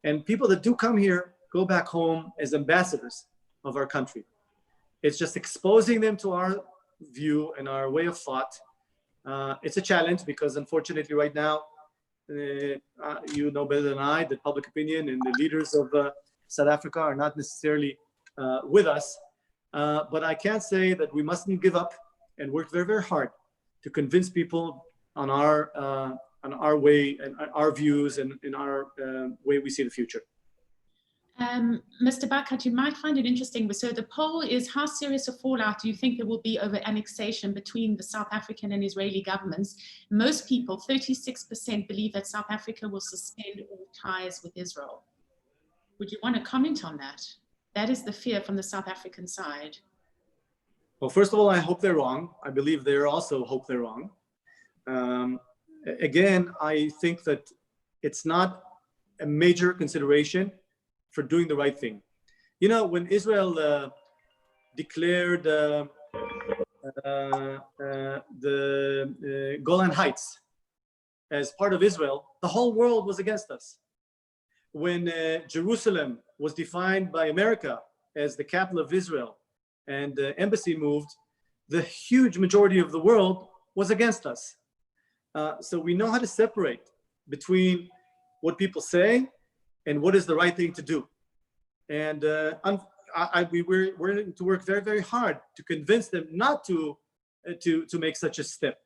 And people that do come here go back home as ambassadors of our country. It's just exposing them to our view and our way of thought. It's a challenge because unfortunately right now, you know better than I that public opinion and the leaders of South Africa are not necessarily with us. But I can say that we mustn't give up and work very, very hard to convince people on our way and our views and in our way we see the future. Mr. Barkat, you might find it interesting. So the poll is, how serious a fallout do you think there will be over annexation between the South African and Israeli governments? Most people, 36%, believe that South Africa will suspend all ties with Israel. Would you want to comment on that? That is the fear from the South African side. Well, first of all, I hope they're wrong. I believe they also hope they're wrong. Again, I think that it's not a major consideration for doing the right thing. You know, when Israel declared the Golan Heights as part of Israel, the whole world was against us. When Jerusalem was defined by America as the capital of Israel and the embassy moved, the huge majority of the world was against us. So we know how to separate between what people say and what is the right thing to do. And we're going to work very, very hard to convince them not to make such a step.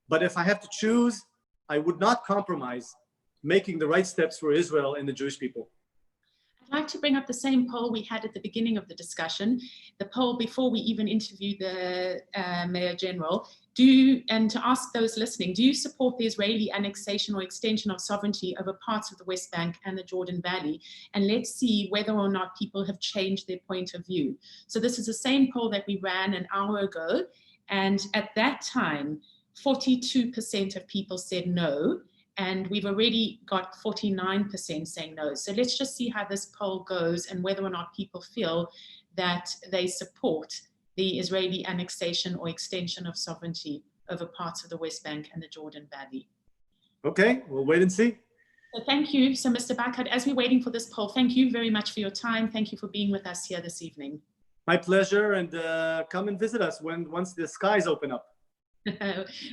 But if I have to choose, I would not compromise making the right steps for Israel and the Jewish people. I'd like to bring up the same poll we had at the beginning of the discussion, the poll before we even interviewed the Mayor General. And to ask those listening, do you support the Israeli annexation or extension of sovereignty over parts of the West Bank and the Jordan Valley? And let's see whether or not people have changed their point of view. So this is the same poll that we ran an hour ago. And at that time, 42% of people said no, and we've already got 49% saying no. So let's just see how this poll goes and whether or not people feel that they support the Israeli annexation or extension of sovereignty over parts of the West Bank and the Jordan Valley. Okay, we'll wait and see. So thank you. So Mr. Barkat, as we're waiting for this poll, thank you very much for your time. Thank you for being with us here this evening. My pleasure, and come and visit us once the skies open up.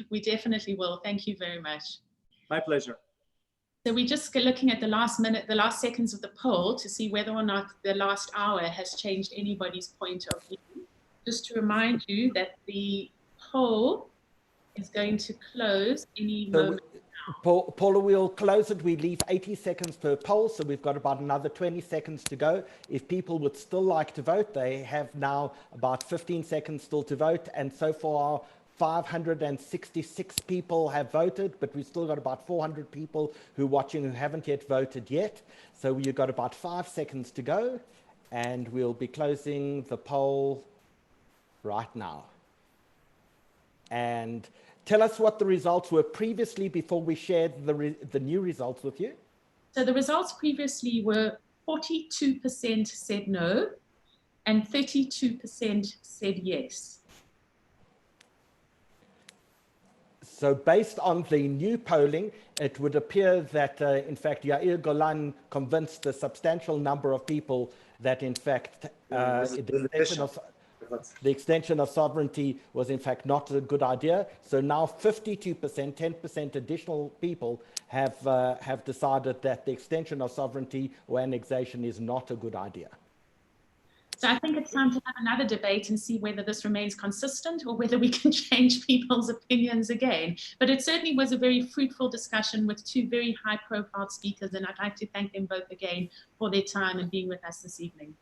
We definitely will. Thank you very much. My pleasure. So we're just looking at the last minute, the last seconds of the poll to see whether or not the last hour has changed anybody's point of view. Just to remind you that the poll is going to close any moment. Paula, we'll close it. We leave 80 seconds per poll, so we've got about another 20 seconds to go. If people would still like to vote, they have now about 15 seconds still to vote, and so far 566 people have voted, but we've still got about 400 people who are watching who haven't yet voted yet. So you've got about 5 seconds to go, and we'll be closing the poll right now. And tell us what the results were previously before we shared the new results with you. So the results previously were 42% said no and 32% said yes. So based on the new polling, it would appear that, in fact, Yair Golan convinced a substantial number of people that, in fact, the extension of sovereignty was, in fact, not a good idea. So now 52%, 10% additional people have decided that the extension of sovereignty or annexation is not a good idea. So I think it's time to have another debate and see whether this remains consistent or whether we can change people's opinions again. But it certainly was a very fruitful discussion with two very high-profile speakers, and I'd like to thank them both again for their time and being with us this evening.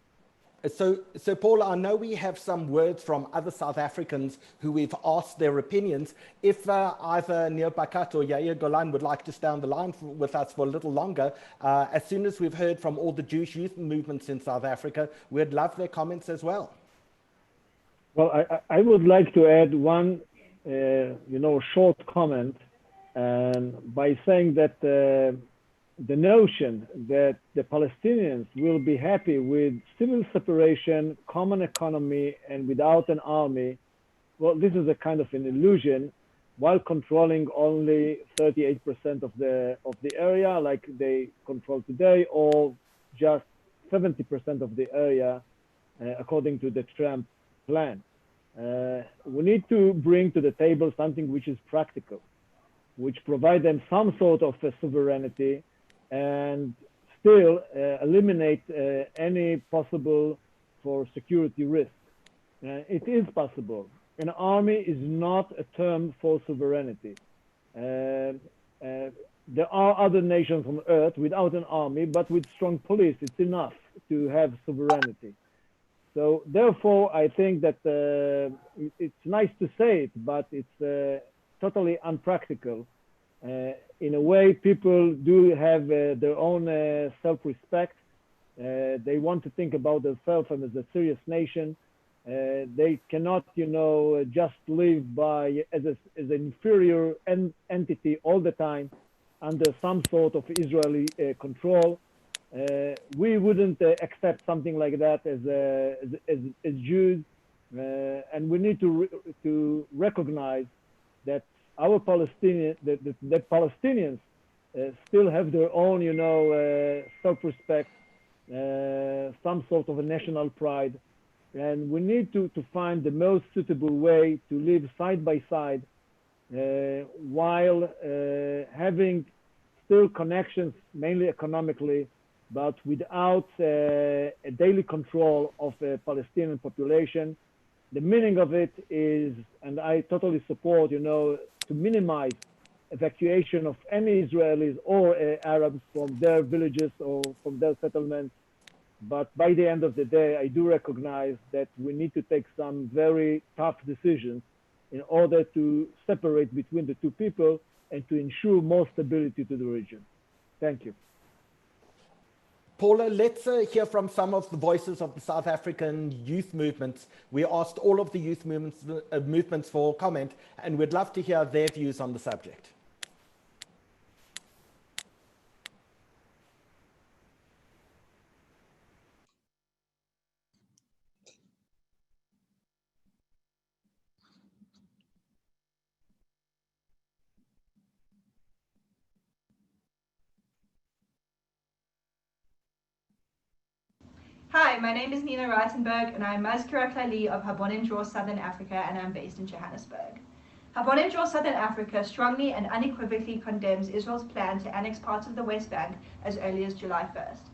So Paula, I know we have some words from other South Africans who we've asked their opinions. If either Nir Barkat or Yair Golan would like to stay on the line with us for a little longer, as soon as we've heard from all the Jewish youth movements in South Africa, we'd love their comments as well. Well, I would like to add one, short comment, by saying that the notion that the Palestinians will be happy with civil separation, common economy, and without an army, well, this is a kind of an illusion, while controlling only 38% of the area, like they control today, or just 70% of the area, according to the Trump plan. We need to bring to the table something which is practical, which provide them some sort of a sovereignty, and still eliminate any possible for security risk. It is possible. An army is not a term for sovereignty. There are other nations on earth without an army, but with strong police, it's enough to have sovereignty. So therefore, I think that it's nice to say it, but it's totally unpractical. In a way, people do have their own self-respect. They want to think about themselves as a serious nation. They cannot, just live as an inferior entity all the time under some sort of Israeli control. We wouldn't accept something like that as Jews, and we need to recognize that our Palestinians still have their own, self-respect, some sort of a national pride, and we need to find the most suitable way to live side by side while having still connections, mainly economically, but without a daily control of the Palestinian population. The meaning of it is, and I totally support, to minimize evacuation of any Israelis or Arabs from their villages or from their settlements. But by the end of the day, I do recognize that we need to take some very tough decisions in order to separate between the two people and to ensure more stability to the region. Thank you. Paula, let's hear from some of the voices of the South African youth movements. We asked all of the youth movements for comment, and we'd love to hear their views on the subject. Hi, my name is Nina Reitenberg and I'm Mazkira Klali of Habonim Dror Southern Africa and I'm based in Johannesburg. Habonim Dror Southern Africa strongly and unequivocally condemns Israel's plan to annex parts of the West Bank as early as July 1st.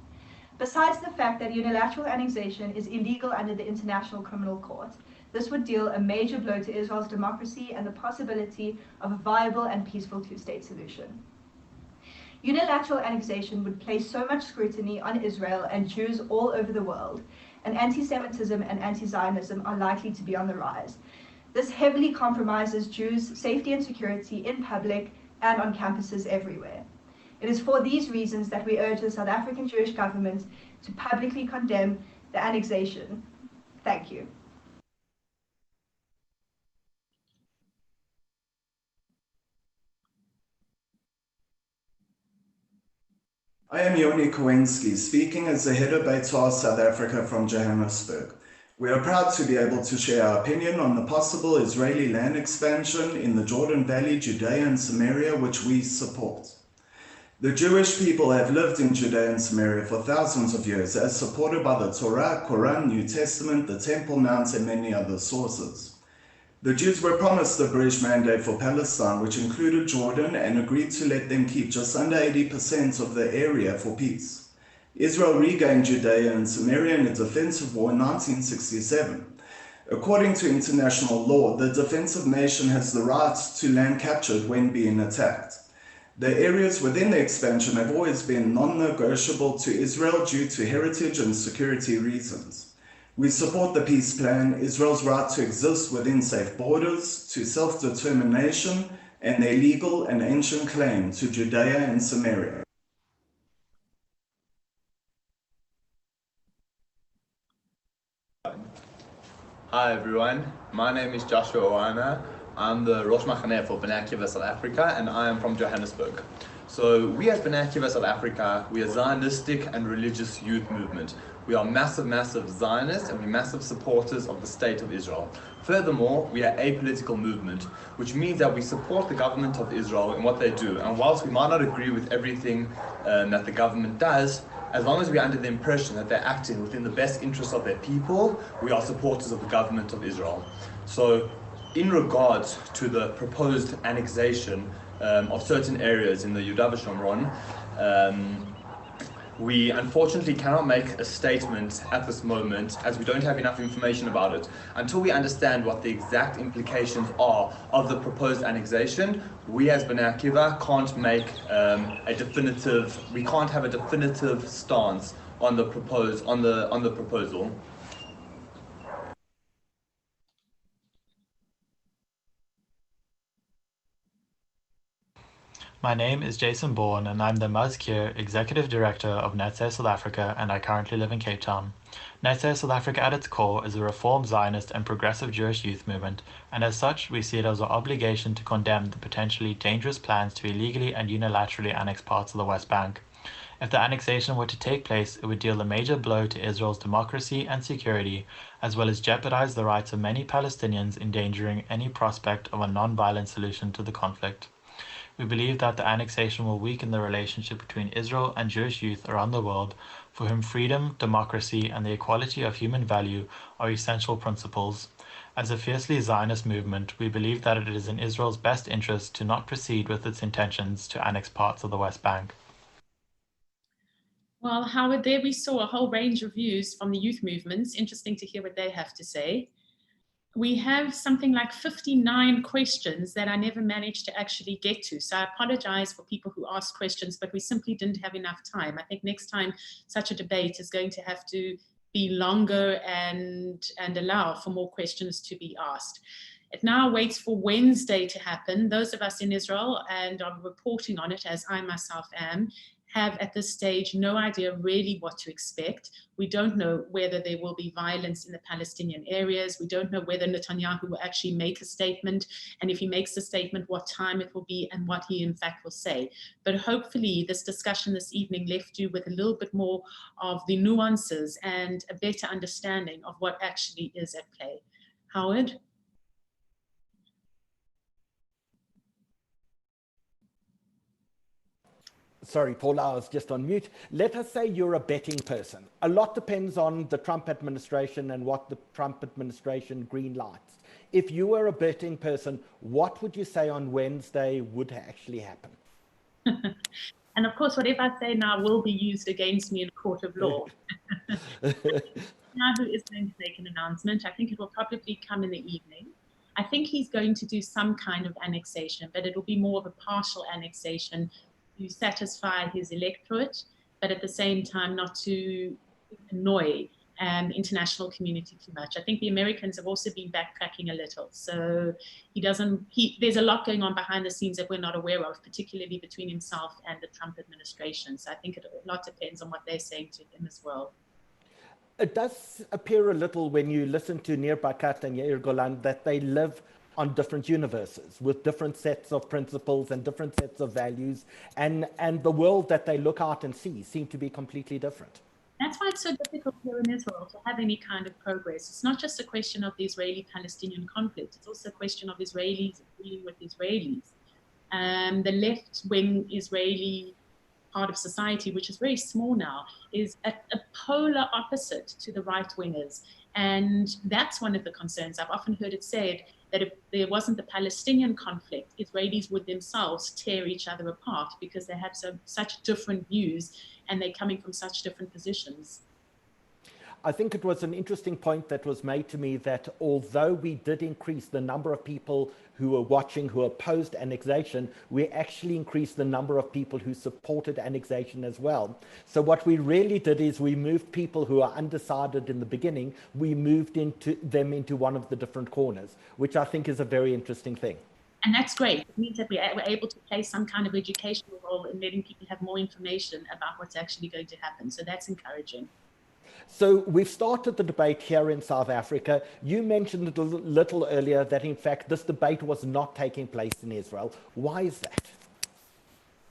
Besides the fact that unilateral annexation is illegal under the International Criminal Court, this would deal a major blow to Israel's democracy and the possibility of a viable and peaceful two-state solution. Unilateral annexation would place so much scrutiny on Israel and Jews all over the world, and anti-Semitism and anti-Zionism are likely to be on the rise. This heavily compromises Jews' safety and security in public and on campuses everywhere. It is for these reasons that we urge the South African Jewish government to publicly condemn the annexation. Thank you. I am Yoni Kowinski, speaking as the head of Beitar South Africa from Johannesburg. We are proud to be able to share our opinion on the possible Israeli land expansion in the Jordan Valley, Judea and Samaria, which we support. The Jewish people have lived in Judea and Samaria for thousands of years, as supported by the Torah, Quran, New Testament, the Temple Mount, and many other sources. The Jews were promised the British Mandate for Palestine, which included Jordan, and agreed to let them keep just under 80% of the area for peace. Israel regained Judea and Samaria in a defensive war in 1967. According to international law, the defensive nation has the right to land captured when being attacked. The areas within the expansion have always been non-negotiable to Israel due to heritage and security reasons. We support the peace plan, Israel's right to exist within safe borders, to self-determination, and their legal and ancient claim to Judea and Samaria. Hi everyone, my name is Joshua Oana. I'm the Rosh Machaneh for Bnei Akiva South Africa, and I am from Johannesburg. So we as Bnei Akiva South Africa, we are a Zionistic and religious youth movement. We are massive Zionists and we're massive supporters of the State of Israel. Furthermore, we are a political movement, which means that we support the government of Israel in what they do. And whilst we might not agree with everything that the government does, as long as we're under the impression that they're acting within the best interests of their people, we are supporters of the government of Israel. So in regards to the proposed annexation of certain areas in the Yudav Shomron, we unfortunately cannot make a statement at this moment, as we don't have enough information about it. Until we understand what the exact implications are of the proposed annexation, we as Bnei Akiva can't make we can't have a definitive stance on the proposal. My name is Jason Bourne and I'm the Mazkir Executive Director of Netzer South Africa, and I currently live in Cape Town. Netzer South Africa at its core is a reform Zionist and progressive Jewish youth movement, and as such we see it as our obligation to condemn the potentially dangerous plans to illegally and unilaterally annex parts of the West Bank. If the annexation were to take place, it would deal a major blow to Israel's democracy and security, as well as jeopardize the rights of many Palestinians, endangering any prospect of a non-violent solution to the conflict. We believe that the annexation will weaken the relationship between Israel and Jewish youth around the world, for whom freedom, democracy, and the equality of human value are essential principles. As a fiercely Zionist movement, we believe that it is in Israel's best interest to not proceed with its intentions to annex parts of the West Bank. Well, Howard, there we saw a whole range of views from the youth movements. Interesting to hear what they have to say. We have something like 59 questions that I never managed to actually get to. So I apologize for people who asked questions, but we simply didn't have enough time. I think next time such a debate is going to have to be longer and allow for more questions to be asked. It now waits for Wednesday to happen. Those of us in Israel and are reporting on it, as I myself am, have at this stage no idea really what to expect. We don't know whether there will be violence in the Palestinian areas. We don't know whether Netanyahu will actually make a statement, and if he makes a statement, what time it will be and what he in fact will say. But hopefully this discussion this evening left you with a little bit more of the nuances and a better understanding of what actually is at play. Howard? Sorry, Paula, I was just on mute. Let us say you're a betting person. A lot depends on the Trump administration and what the Trump administration green lights. If you were a betting person, what would you say on Wednesday would actually happen? And of course, whatever I say now will be used against me in a court of law. Now, who is going to make an announcement? I think it will probably come in the evening. I think he's going to do some kind of annexation, but it will be more of a partial annexation to satisfy his electorate, but at the same time not to annoy the international community too much. I think the Americans have also been backtracking a little. So there's a lot going on behind the scenes that we're not aware of, particularly between himself and the Trump administration. So I think a lot depends on what they're saying to him as well. It does appear a little when you listen to Nir Barkat and Yair Golan that they live on different universes with different sets of principles and different sets of values, and the world that they look out and see seem to be completely different. That's why it's so difficult here in Israel to have any kind of progress. It's not just a question of the Israeli-Palestinian conflict. It's also a question of Israelis dealing with Israelis. The left-wing Israeli part of society, which is very small now, is a polar opposite to the right-wingers. And that's one of the concerns. I've often heard it said that if there wasn't the Palestinian conflict, Israelis would themselves tear each other apart because they have such different views and they're coming from such different positions. I think it was an interesting point that was made to me that although we did increase the number of people who were watching, who opposed annexation, we actually increased the number of people who supported annexation as well. So what we really did is we moved people who are undecided in the beginning, we moved them into one of the different corners, which I think is a very interesting thing. And that's great. It means that we're able to play some kind of educational role in letting people have more information about what's actually going to happen. So that's encouraging. So we've started the debate here in South Africa. You mentioned it a little earlier that in fact this debate was not taking place in Israel. Why is that?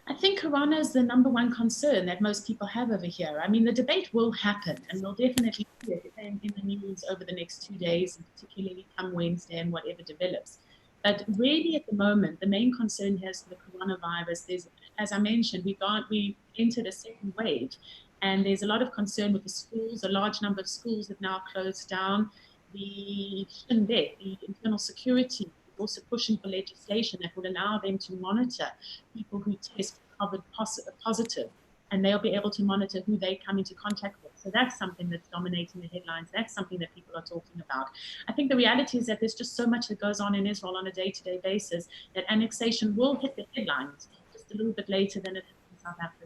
I think Corona is the number one concern that most people have over here. I mean, the debate will happen and we'll definitely see it in the news over the next 2 days, and particularly come Wednesday and whatever develops. But really at the moment, the main concern here is the coronavirus. As I mentioned, we entered a second wave. And there's a lot of concern with the schools. A large number of schools have now closed down. The internal security is also pushing for legislation that would allow them to monitor people who test COVID positive, and they'll be able to monitor who they come into contact with. So that's something that's dominating the headlines. That's something that people are talking about. I think the reality is that there's just so much that goes on in Israel on a day-to-day basis that annexation will hit the headlines just a little bit later than it hit in South Africa.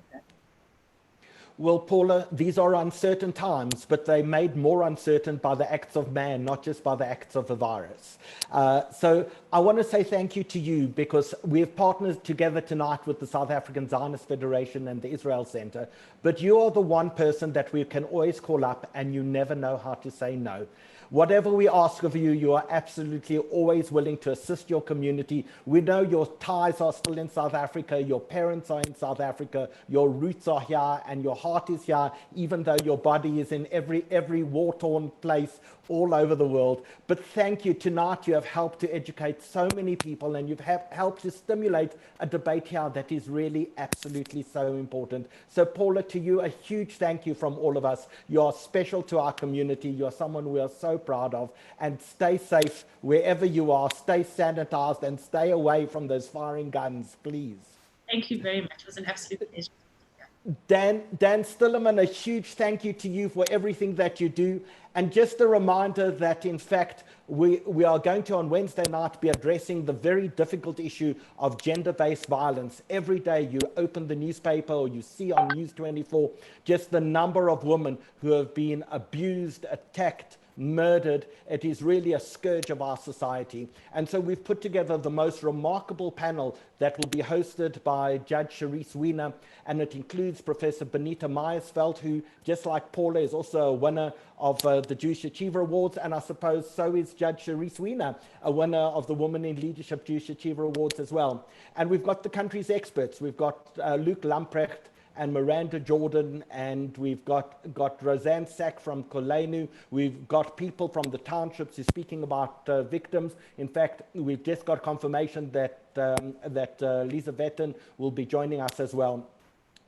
Well, Paula, these are uncertain times, but they're made more uncertain by the acts of man, not just by the acts of the virus. So I want to say thank you to you because we've partnered together tonight with the South African Zionist Federation and the Israel Center, but you are the one person that we can always call up and you never know how to say no. Whatever we ask of you, you are absolutely always willing to assist your community. We know your ties are still in South Africa, your parents are in South Africa, your roots are here, and your heart is here, even though your body is in every war-torn place all over the world. But thank you. Tonight you have helped to educate so many people, and you've helped to stimulate a debate here that is really absolutely so important. So Paula, to you, a huge thank you from all of us. You are special to our community. You are someone we are so proud of, and stay safe wherever you are. Stay sanitized and stay away from those firing guns, please. Thank you very much. It was an absolute pleasure. Dan Stillerman, a huge thank you to you for everything that you do. And just a reminder that, in fact, we are going to, on Wednesday night, be addressing the very difficult issue of gender-based violence. Every day you open the newspaper or you see on News 24 just the number of women who have been abused, attacked, murdered. It is really a scourge of our society. And so we've put together the most remarkable panel that will be hosted by Judge Sharice Wiener, and it includes Professor Benita Meyersfeld, who, just like Paula, is also a winner of the Jewish Achiever Awards, and I suppose so is Judge Sharice Wiener, a winner of the Women in Leadership Jewish Achiever Awards as well. And we've got the country's experts. We've got Luke Lamprecht and Miranda Jordan, and we've got Roseanne Sack from Kolenu. We've got people from the townships who are speaking about victims. In fact, we've just got confirmation that Lisa Vetten will be joining us as well.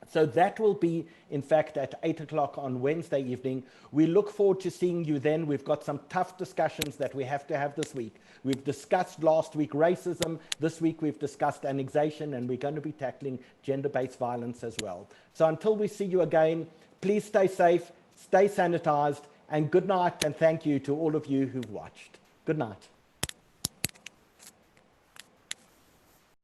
So that will be, in fact, at 8 o'clock on Wednesday evening. We look forward to seeing you then. We've got some tough discussions that we have to have this week. We've discussed last week racism. This week we've discussed annexation, and we're going to be tackling gender-based violence as well. So until we see you again, please stay safe, stay sanitized, and good night, and thank you to all of you who've watched. Good night.